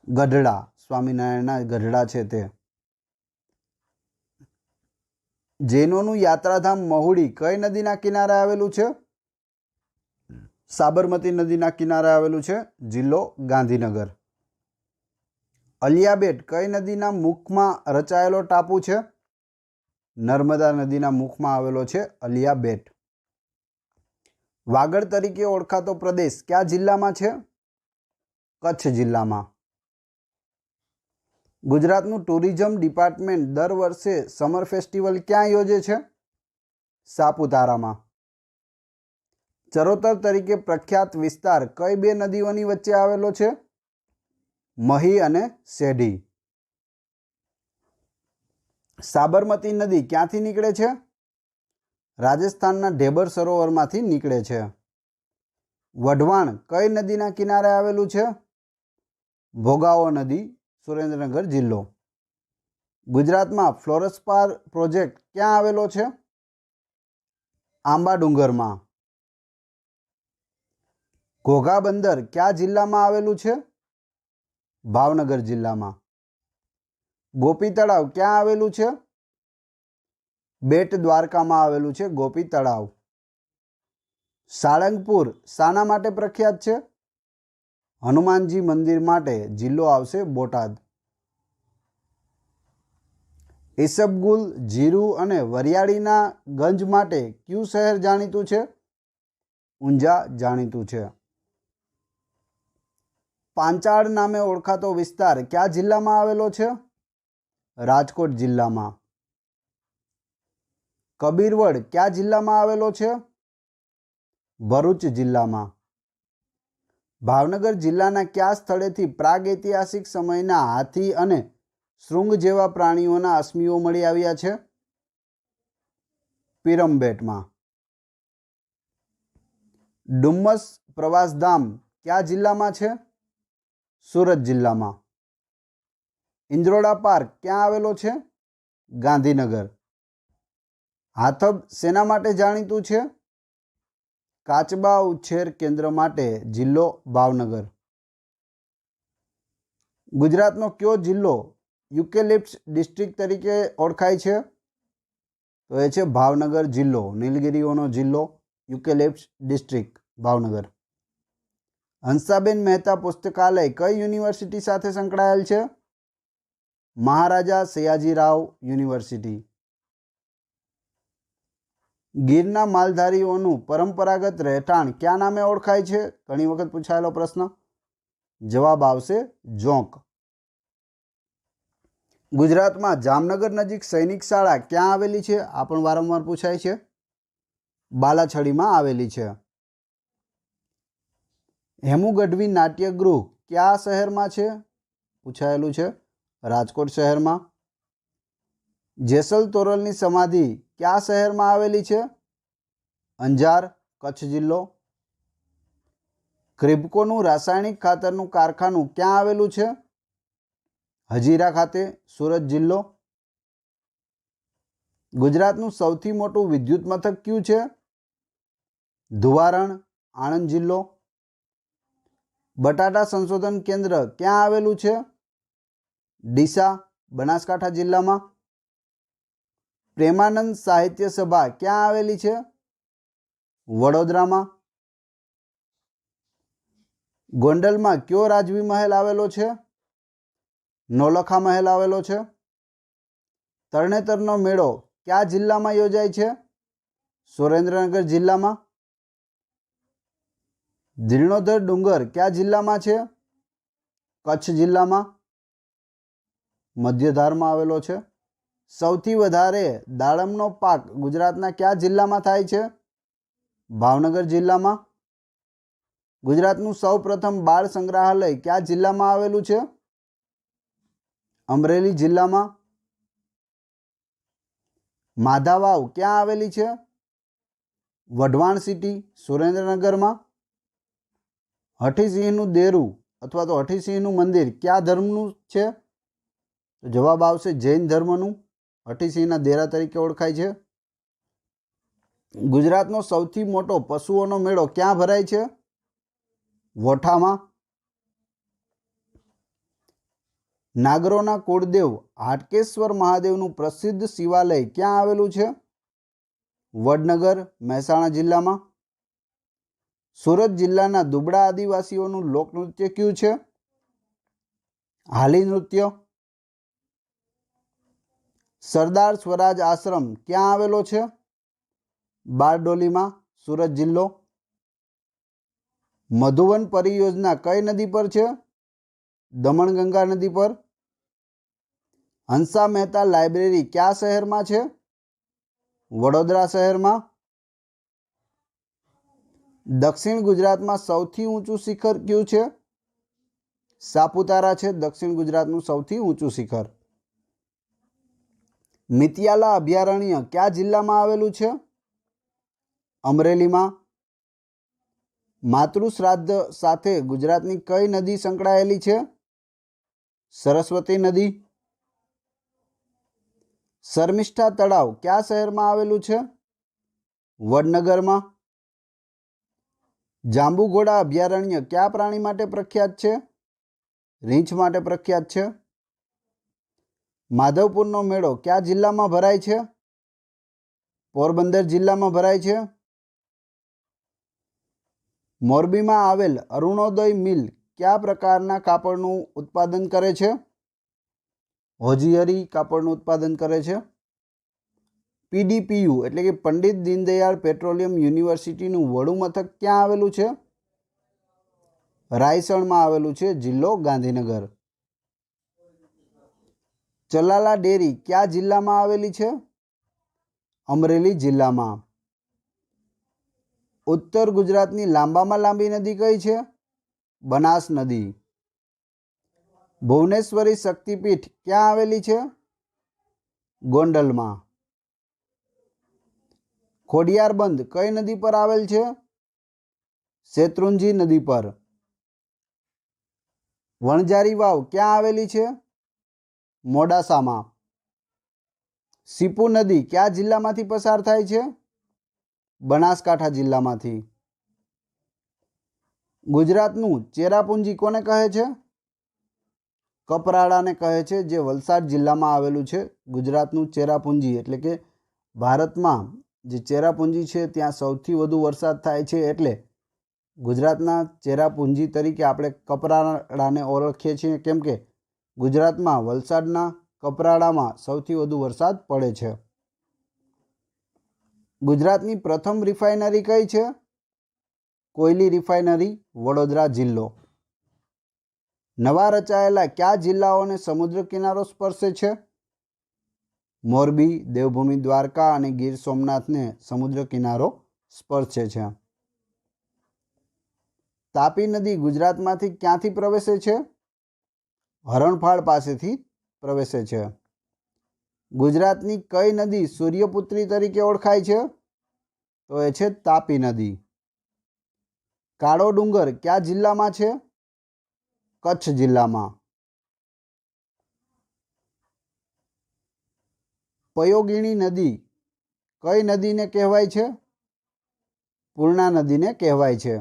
ગઢડા. સ્વામિનારાયણના ગઢડા છે તે. જૈનોનું યાત્રાધામ મહુડી કઈ નદીના કિનારે આવેલું છે? સાબરમતી નદીના કિનારે આવેલું છે? જિલ્લો ગાંધીનગર. અલિયા બેટ કઈ નદીના મુખમાં રચાયેલો ટાપુ છે? નર્મદા નદીના મુખમાં આવેલો છે અલિયા બેટ. વાગડ તરીકે ઓળખાતો પ્રદેશ કયા જિલ્લામાં છે? કચ્છ જિલ્લામાં. ગુજરાતનું ટુરિઝમ ડિપાર્ટમેન્ટ દર વર્ષે સમર ફેસ્ટિવલ ક્યાં યોજે છે? સાપુતારામાં. ચરોતર તરીકે પ્રખ્યાત વિસ્તાર કઈ બે નદીઓની વચ્ચે આવેલો છે? મહી અને સેઢી. સાબરમતી નદી ક્યાંથી નીકળે છે? રાજસ્થાનના ઢેબર સરોવરમાંથી નીકળે છે. વઢવાણ કઈ નદીના કિનારે આવેલું છે? ભોગાવો નદી, સુરેન્દ્રનગર જિલ્લો. ગુજરાતમાં ફ્લોરસ્પાર પ્રોજેક્ટ ક્યાં આવેલો છે? આંબા ડુંગરમાં. ઘોઘા બંદર કયા જિલ્લામાં આવેલું છે? ભાવનગર જિલ્લામાં. ગોપી તળાવ ક્યાં આવેલું છે? બેટ દ્વારકામાં આવેલું છે ગોપી તળાવ. સાળંગપુર શાના માટે પ્રખ્યાત છે? હનુમાનજી મંદિર માટે. જિલ્લો આવશે બોટાદ. ઈસબગુલ, જીરું અને વરિયાળીના ગંજ માટે કયું શહેર જાણીતું છે? ઊંઝા જાણીતું છે. પાંચાળ નામે ઓળખાતો વિસ્તાર કયા જિલ્લામાં આવેલો છે? રાજકોટ જિલ્લામાં. કબીરવડ કયા જિલ્લામાં આવેલો છે? ભરૂચ જિલ્લામાં. ભાવનગર જિલ્લાના કયા સ્થળેથી પ્રાગૈતિહાસિક સમયના હાથી અને શૃંગ જેવા પ્રાણીઓના અસ્મિઓ મળી આવ્યા છે? પીરમબેટમાં. ડુમ્મસ પ્રવાસધામ કયા જિલ્લામાં છે? સુરત જિલ્લામાં. ઇન્દ્રોડા પાર્ક ક્યાં આવેલો છે? ગાંધીનગર. હાથબ શેના માટે જાણીતું છે? કાચબા ઉછેર કેન્દ્ર માટે. જિલ્લો ભાવનગર. ગુજરાતનો કયો જિલ્લો યુકેલિપ્ટસ ડિસ્ટ્રિક્ટ તરીકે ઓળખાય છે? તો એ છે ભાવનગર જિલ્લો. નીલગિરીઓનો જિલ્લો, યુકેલિપ્ટસ ડિસ્ટ્રિક્ટ ભાવનગર. હંસાબેન મહેતા પુસ્તકાલય કઈ યુનિવર્સિટી સાથે સંકળાયેલ છે? મહારાજા સયાજીરાવ યુનિવર્સિટી. ગીરના માલધારીઓનું પરંપરાગત રહેઠાણ કયા નામે ઓળખાય છે? ઘણી વખત પૂછાયેલો પ્રશ્ન. જવાબ આવશે જોંક. ગુજરાતમાં જામનગર નજીક સૈનિક શાળા ક્યાં આવેલી છે? આ પણ વારંવાર પૂછાય છે. બાલાછડીમાં આવેલી છે. હેમુ ગઢવી નાટ્યગૃહ કયા શહેરમાં છે? પૂછાયેલું છે. રાજકોટ શહેરમાં. જેસલ તોરલની સમાધિ કયા શહેરમાં આવેલી છે? અંજાર, કચ્છ જિલ્લો. ક્રિબ્કોનું રાસાયણિક ખાતરનું કારખાનું ક્યાં આવેલું છે? હજીરા ખાતે, સુરત જિલ્લો. ગુજરાતનું સૌથી મોટું વિદ્યુત મથક કયું છે? ધુવારણ, આણંદ જિલ્લો. બટાટા સંશોધન કેન્દ્ર ક્યાં આવેલું છે? ડીસા, બનાસકાંઠા જિલ્લામાં. પ્રેમાનંદ સાહિત્ય સભા ક્યાં આવેલી છે? વડોદરામાં. ગોંડલમાં કયો રાજવી મહેલ આવેલો છે? નોલખા મહેલ આવેલો છે. તરણેતરનો મેળો કયા જિલ્લામાં યોજાય છે? સુરેન્દ્રનગર જિલ્લામાં. ધીરણોધર ડુંગર કયા જિલ્લામાં છે? કચ્છ જિલ્લામાં. મધ્યધારમાં આવેલો છે. સૌથી વધારે દાડમનો પાક ગુજરાતના કયા જિલ્લામાં થાય છે? ભાવનગર જિલ્લામાં. ગુજરાતનું સૌપ્રથમ બાળ સંગ્રહાલય કયા જિલ્લામાં આવેલું છે? અમરેલી જિલ્લામાં. માધાવાવ ક્યાં આવેલી છે? વઢવાણ સિટી, સુરેન્દ્રનગરમાં. હઠીસિંહનું દેરું અથવા તો હઠીસિંહનું મંદિર કયા ધર્મનું છે? તો જવાબ આવશે જૈન ધર્મનું. હઠીસિંહના દેરા તરીકે ઓળખાય છે. ગુજરાતનો સૌથી મોટો પશુઓનો મેળો ક્યાં ભરાય છે? વોઠામાં. નાગરોના કુળદેવ હાટકેશ્વર મહાદેવનું પ્રસિદ્ધ શિવાલય ક્યાં આવેલું છે? વડનગર, મહેસાણા જિલ્લામાં. સુરત જિલ્લાના દુબળા આદિવાસીઓનું લોકનૃત્ય કયું છે? હાલી નૃત્ય. સરદાર સ્વરાજ આશ્રમ ક્યાં આવેલો છે? બારડોલીમાં, સુરત જિલ્લો. મધુવન પરિયોજના કઈ નદી પર છે? દમણગંગા નદી પર. હંસા મહેતા લાઇબ્રેરી કયા શહેરમાં છે? વડોદરા શહેરમાં. દક્ષિણ ગુજરાતમાં સૌથી ઊંચું શિખર કયું છે? સાપુતારા છે દક્ષિણ ગુજરાતનું સૌથી ઊંચું શિખર. મિતિયાલા અભયારણ્ય કયા જિલ્લામાં આવેલું છે? અમરેલીમાં. માતૃશ્રાદ્ધ સાથે ગુજરાતની કઈ નદી સંકળાયેલી છે? સરસ્વતી નદી. શર્મિષ્ઠા તળાવ કયા શહેરમાં આવેલું છે? વડનગરમાં. જાંબુઘોડા અભયારણ્ય કયા પ્રાણી માટે પ્રખ્યાત છે? રીંછ માટે પ્રખ્યાત છે. માધવપુરનો મેળો કયા જિલ્લામાં ભરાય છે? પોરબંદર જિલ્લામાં ભરાય છે. મોરબીમાં આવેલ અરુણોદય મિલ કયા પ્રકારના કાપડનું ઉત્પાદન કરે છે? હોજિયરી કાપડનું ઉત્પાદન કરે છે. PDPU એટલે કે પંડિત દીનદયાળ પેટ્રોલિયમ યુનિવર્સિટીનું વડું મથક ક્યાં આવેલું છે? રાયસણમાં આવેલું છે, જિલ્લો ગાંધીનગર. ચલાલા ડેરી કયા જિલ્લામાં આવેલી છે? અમરેલી જિલ્લામાં. ઉત્તર ગુજરાતની લાંબામાં લાંબી નદી કઈ છે? બનાસ નદી. ભુવનેશ્વરી શક્તિપીઠ ક્યાં આવેલી છે? ગોંડલમાં. ખોડિયાર બંધ કઈ નદી પર આવેલ છે? શેત્રુંજી નદી પર. વણઝારી વાવ ક્યાં આવેલી છે? મોડાસામાં. સીપુ નદી કયા જિલ્લામાંથી પસાર થાય છે? બનાસકાંઠા જિલ્લામાંથી. ગુજરાતનું ચેરાપુંજી કોને કહે છે? કપરાડાને કહે છે, જે વલસાડ જિલ્લામાં આવેલું છે. ગુજરાતનું ચેરાપુંજી એટલે કે ભારતમાં જે ચેરાપુંજી છે ત્યાં સૌથી વધુ વરસાદ થાય છે, એટલે ગુજરાતના ચેરાપુંજી તરીકે આપણે કપરાડાને ઓળખીએ છીએ, કેમ કે ગુજરાતમાં વલસાડના કપરાડામાં સૌથી વધુ વરસાદ પડે છે. ગુજરાતની પ્રથમ રિફાઇનરી કઈ છે? કોયલી રિફાઇનરી, વડોદરા જિલ્લો. નવા રચાયેલા કયા જિલ્લાઓને સમુદ્ર કિનારો સ્પર્શે છે? મોરબી, દેવભૂમિ દ્વારકા અને ગીર સોમનાથને સમુદ્ર કિનારો સ્પર્શે છે. તાપી નદી ગુજરાતમાંથી ક્યાંથી પ્રવેશે છે? હરણફાળ પાસેથી પ્રવેશે છે. ગુજરાતની કઈ નદી સૂર્યપુત્રી તરીકે ઓળખાય છે? તો એ છે તાપી નદી. કાળો ડુંગર કયા જિલ્લામાં છે? કચ્છ જિલ્લામાં. પયોગીણી નદી કઈ નદીને કહેવાય છે? પૂર્ણા નદીને કહેવાય છે.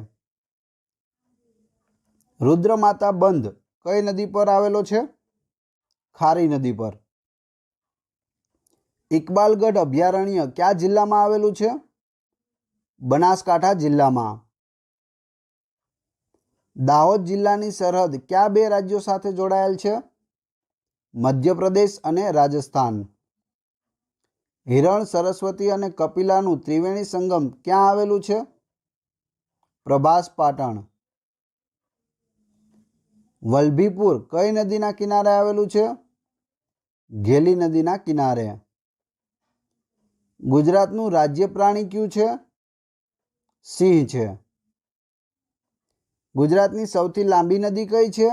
રુદ્રમાતા બંધ કઈ નદી પર આવેલો છે? ખારી નદી પર. ઇકબાલગઢ અભયારણ્ય કયા જિલ્લામાં આવેલું છે? બનાસકાંઠા જિલ્લામાં. દાહોદ જિલ્લાની સરહદ કયા બે રાજ્યો સાથે જોડાયેલ છે? મધ્યપ્રદેશ અને રાજસ્થાન. હિરણ, સરસ્વતી અને કપિલાનું ત્રિવેણી સંગમ ક્યાં આવેલું છે? પ્રભાસ પાટણ. વલભીપુર કઈ નદીના કિનારે આવેલું છે? ઘેલી નદીના કિનારે. ગુજરાતનું રાજ્ય પ્રાણી કયું છે? સિંહ છે. ગુજરાતની સૌથી લાંબી નદી કઈ છે?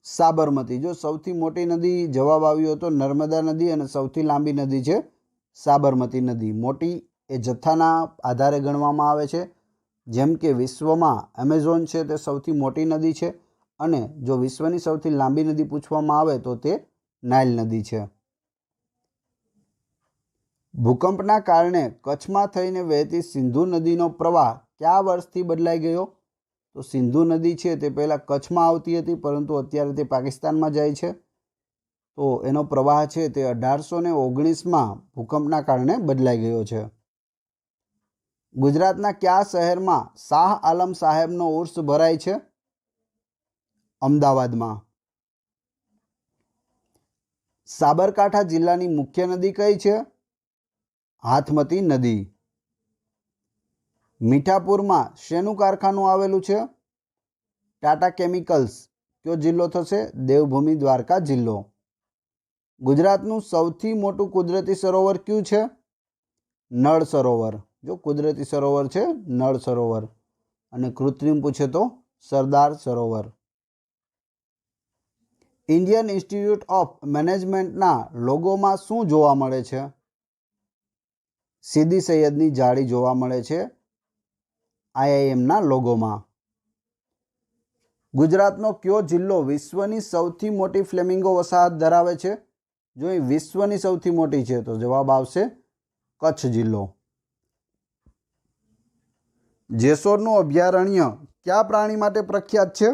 સાબરમતી. જો સૌથી મોટી નદી જવાબ આવ્યો હતો નર્મદા નદી, અને સૌથી લાંબી નદી છે સાબરમતી નદી. મોટી એ જથ્થાના આધારે ગણવામાં આવે છે. જેમ કે વિશ્વમાં એમેઝોન છે તે સૌથી મોટી નદી છે, અને જો વિશ્વની સૌથી લાંબી નદી પૂછવામાં આવે તો તે નાઇલ નદી છે. ભૂકંપના કારણે કચ્છમાં થઈને વહેતી સિંધુ નદીનો પ્રવાહ કયા વર્ષથી બદલાઈ ગયો? તો સિંધુ નદી છે તે પહેલાં કચ્છમાં આવતી હતી, પરંતુ અત્યારે તે પાકિસ્તાનમાં જાય છે. તો એનો પ્રવાહ છે તે 1819માં ભૂકંપના કારણે બદલાઈ ગયો છે. ગુજરાતના કયા શહેરમાં શાહ આલમ સાહેબનો ઉર્સ ભરાય છે? અમદાવાદમાં. સાબરકાંઠા જિલ્લાની મુખ્ય નદી કઈ છે? હાથમતી નદી. મીઠાપુરમાં શેનું કારખાનું આવેલું છે? ટાટા કેમિકલ્સ. કયો જિલ્લો થશે? દેવભૂમિ દ્વારકા જિલ્લો. ગુજરાતનું સૌથી મોટું કુદરતી સરોવર કયું છે? નળ સરોવર. જો કુદરતી સરોવર છે નળ સરોવર, અને કૃત્રિમ પૂછે તો Sardar Sarovar. Indian institute of મેનેજમેન્ટના લોગોમાં શું જોવા મળે છે? સીદી સૈયદની જાળી જોવા મળે છે આઈઆઈએમના લોગોમાં. ગુજરાતનો કયો જિલ્લો વિશ્વની સૌથી મોટી ફ્લેમિંગો વસાહત ધરાવે છે? જો એ વિશ્વની સૌથી મોટી છે તો જવાબ આવશે કચ્છ જિલ્લો. જેસોરનું અભયારણ્ય કયા પ્રાણી માટે પ્રખ્યાત છે?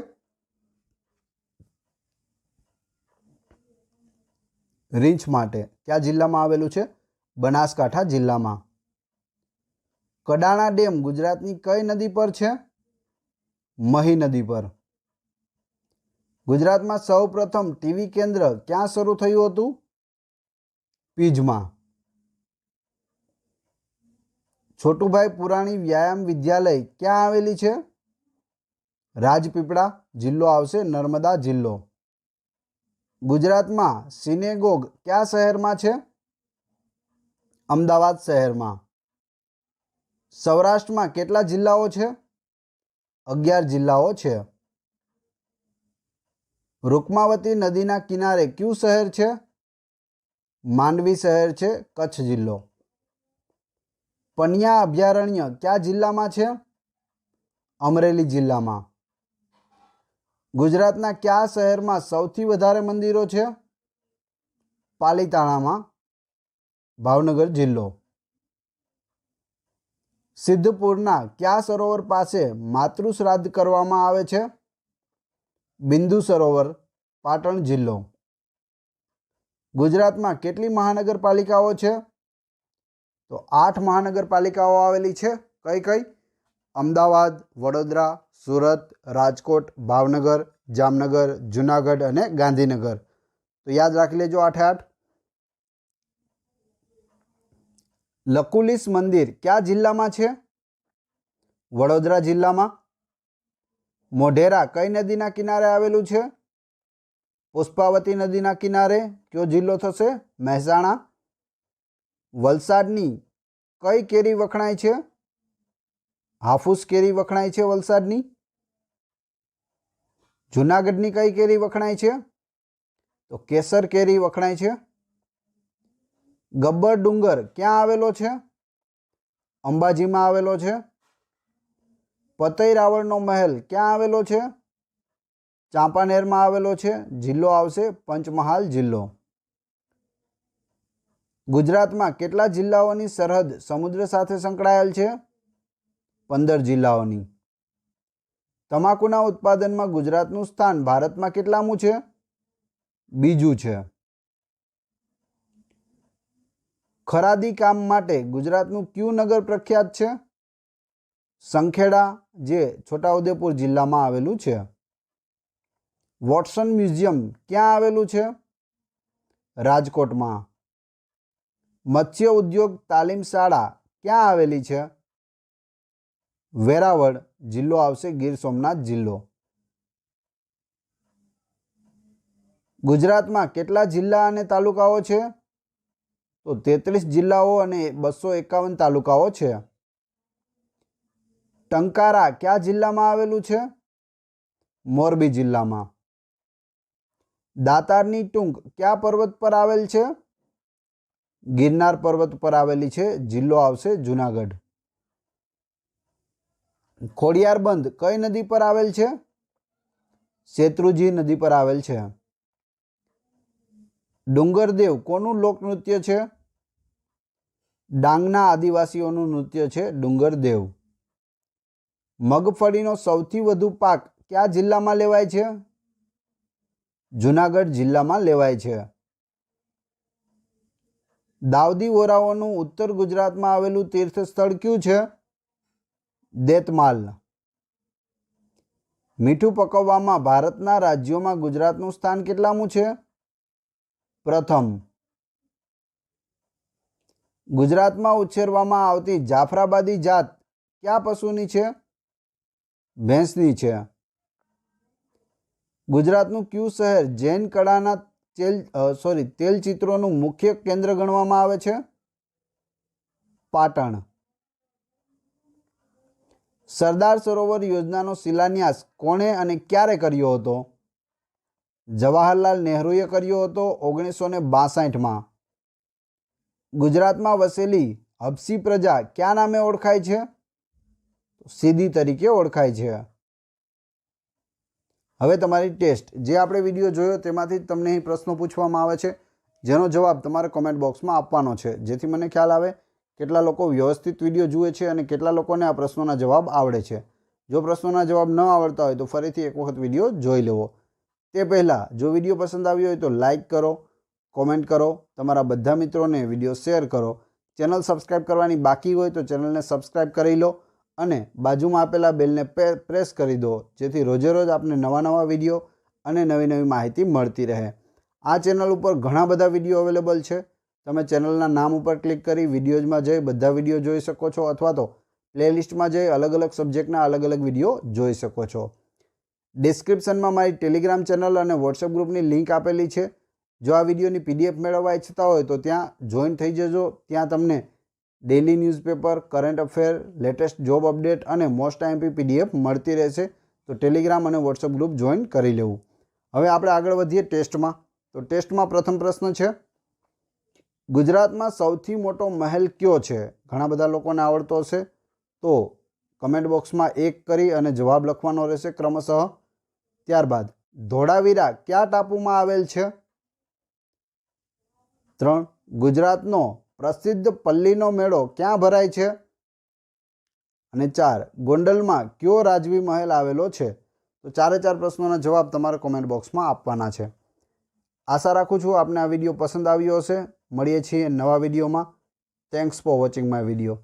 રીંછ માટે. કયા જિલ્લામાં આવેલું છે? બનાસકાંઠા જિલ્લામાં. કડાણા ડેમ ગુજરાતની કઈ નદી પર છે? મહી નદી પર. ગુજરાતમાં સૌ પ્રથમ ટીવી કેન્દ્ર ક્યાં શરૂ થયું હતું? પીજમાં. છોટુભાઈ પુરાણી વ્યાયામ વિદ્યાલય ક્યાં આવેલી છે? રાજપીપળા. જિલ્લો આવશે નર્મદા જિલ્લો. ગુજરાતમાં સિનેગોગ કયા શહેરમાં છે? અમદાવાદ શહેરમાં. સૌરાષ્ટ્રમાં કેટલા જિલ્લાઓ છે? 11 જિલ્લાઓ છે. રૂકમાવતી નદીના કિનારે કયું શહેર છે? માંડવી શહેર છે, કચ્છ જિલ્લો. પનિયા અભયારણ્ય કયા જિલ્લામાં છે? અમરેલી જિલ્લામાં. ગુજરાતના કયા શહેરમાં સૌથી વધારે મંદિરો છે? પાલીતાણામાં, ભાવનગર જિલ્લો. સિદ્ધપુરના કયા સરોવર પાસે માતૃશ્રાદ્ધ કરવામાં આવે છે? બિંદુ સરોવર, પાટણ જિલ્લો. ગુજરાતમાં કેટલી મહાનગરપાલિકાઓ છે? તો 8 મહાનગરપાલિકાઓ આવેલી છે. કઈ કઈ? અમદાવાદ, વડોદરા, સુરત, રાજકોટ, ભાવનગર, જામનગર, જૂનાગઢ અને ગાંધીનગર. તો યાદ રાખી લેજો 8-8. લકુલિશ મંદિર કયા જિલ્લામાં છે? વડોદરા જિલ્લામાં. મોઢેરા કઈ નદીના કિનારે આવેલું છે? પુષ્પાવતી નદીના કિનારે. કયો જિલ્લો થશે? મહેસાણા. વલસાડની કઈ કેરી વખણાય છે? હાફૂસ કેરી વખણાય છે વલસાડની. જૂનાગઢની કઈ કેરી વખણાય છે? તો કેસર કેરી વખણાય છે. ગબ્બર ડુંગર ક્યાં આવેલો છે? અંબાજીમાં આવેલો છે. પતઈ રાવળનો મહેલ ક્યાં આવેલો છે? ચાંપાનેરમાં આવેલો છે. જિલ્લો આવશે પંચમહાલ જિલ્લો. ગુજરાતમાં કેટલા જિલ્લાઓની સરહદ સમુદ્ર સાથે સંકળાયેલ છે? 15 જિલ્લાઓની. તમાકુના ઉત્પાદનમાં ગુજરાતનું સ્થાન ભારતમાં કેટલામું છે? બીજું છે. ખરાદી કામ માટે ગુજરાતનું કયું નગર પ્રખ્યાત છે? સંખેડા, જે છોટાઉદેપુર જિલ્લામાં આવેલું છે. વોટસન મ્યુઝિયમ ક્યાં આવેલું છે? રાજકોટમાં. મત્સ્ય ઉદ્યોગ તાલીમ શાળા ક્યાં આવેલી છે? વેરાવળ. જિલ્લો આવશે ગીર સોમનાથ જિલ્લો. ગુજરાતમાં કેટલા જિલ્લા અને તાલુકાઓ છે? તો 33 જિલ્લાઓ અને 251 તાલુકાઓ છે. ટંકારા કયા જિલ્લામાં આવેલું છે? મોરબી જિલ્લામાં. દાતારની ટૂંક કયા પર્વત પર આવેલ છે? ગિરનાર પર્વત પર આવેલી છે. જિલ્લો આવશે જૂનાગઢ. ખોડિયાર બંધ કઈ નદી પર આવેલ છે? શેત્રુંજી નદી પર આવેલ છે. ડુંગરદેવ કોનું લોકનૃત્ય છે? ડાંગના આદિવાસીઓનું નૃત્ય છે ડુંગરદેવ. મગફળીનો સૌથી વધુ પાક કયા જિલ્લામાં લેવાય છે? જૂનાગઢ જિલ્લામાં લેવાય છે. દાઉદી વોરાઓનું ઉત્તર ગુજરાતમાં આવેલું તીર્થ સ્થળ કયું છે? દેતમાલ. મીઠું પકવવામાં ભારતના રાજ્યોમાં ગુજરાતનું સ્થાન કેટલામું છે? પ્રથમ. ગુજરાતમાં ઉછેરવામાં આવતી જાફરાબાદી જાત કયા પશુની છે? ભેંસની છે. ગુજરાતનું કયું શહેર જૈન કળાના તેલચિત્રોનું મુખ્ય કેન્દ્ર ગણવામાં આવે છે? પાટણ. સરદાર સરોવર યોજનાનો શિલાન્યાસ કોણે અને ક્યારે કર્યો હતો? જવાહરલાલ નહેરુએ કર્યો હતો 1962માં. ગુજરાતમાં વસેલી હબસી પ્રજા કયા નામે ઓળખાય છે? સિદ્દી તરીકે ઓળખાય છે. હવે તમારી ટેસ્ટ, જે આપણે વિડીયો જોયો તેમાંથી તમને અહીં પ્રશ્નો પૂછવામાં આવે છે, જેનો જવાબ તમારે કોમેન્ટ બોક્સમાં આપવાનો છે, જેથી મને ખ્યાલ આવે કેટલા લોકો વ્યવસ્થિત વિડીયો જુએ છે અને કેટલા લોકોને આ પ્રશ્નોના જવાબ આવડે છે. જો પ્રશ્નોના જવાબ ન આવડતા હોય તો ફરીથી એક વખત વિડીયો જોઈ લેવો. તે પહેલાં જો વિડીયો પસંદ આવ્યો હોય તો લાઇક કરો, કોમેન્ટ કરો, તમારા બધા મિત્રોને વિડીયો શેર કરો. ચેનલ સબસ્ક્રાઈબ કરવાની બાકી હોય તો ચેનલને સબસ્ક્રાઈબ કરી લો અને બાજુમાં આપેલા બેલને પ્રેસ કરી દો, જેથી રોજે રોજ આપને નવા વિડીયો અને નવી માહિતી મળતી રહે. આ ચેનલ ઉપર ઘણા બધા વિડીયો અવેલેબલ છે. તમે ચેનલના નામ ઉપર ક્લિક કરી વિડીયોઝમાં જઈ બધા વિડીયો જોઈ શકો છો, અથવા તો પ્લેલિસ્ટમાં જઈ અલગ અલગ સબ્જેક્ટના અલગ અલગ વિડીયો જોઈ શકો છો. ડિસ્ક્રિપ્શનમાં મારી ટેલિગ્રામ ચેનલ અને વોટ્સએપ ગ્રુપની લિંક આપેલી છે. જો આ વિડીયોની PDF મેળવવા ઈચ્છતા હોય તો ત્યાં જોઈન થઈ જજો. ત્યાં તમને daily newspaper, current affair, latest job update અને મોસ્ટ IMP PDF મળતી રહેશે. તો ટેલિગ્રામ અને વોટ્સએપ ગ્રુપ જોઈન કરી લેવું. હવે આપણે આગળ વધીએ ટેસ્ટમાં. તો ટેસ્ટમાં પ્રથમ પ્રશ્ન છે, ગુજરાતમાં સૌથી મોટો મહેલ કયો છે? ઘણા બધા લોકોને આવડતો હશે, તો કમેન્ટ બોક્સમાં 1 કરી અને જવાબ લખવાનો રહેશે ક્રમશઃ. ત્યારબાદ ધોળાવીરા કયા ટાપુમાં આવેલ છે? 3. ગુજરાતનો પ્રસિદ્ધ પલ્લીનો મેળો ક્યાં ભરાય છે? અને 4. ગોંડલમાં કયો રાજવી મહેલ આવેલો છે? તો 4 પ્રશ્નોના જવાબ તમારે કોમેન્ટ બોક્સમાં આપવાના છે. આશા રાખું છું આપને આ વિડીયો પસંદ આવ્યો હશે. મળીએ છીએ નવા વિડીયોમાં. Thanks for watching my video.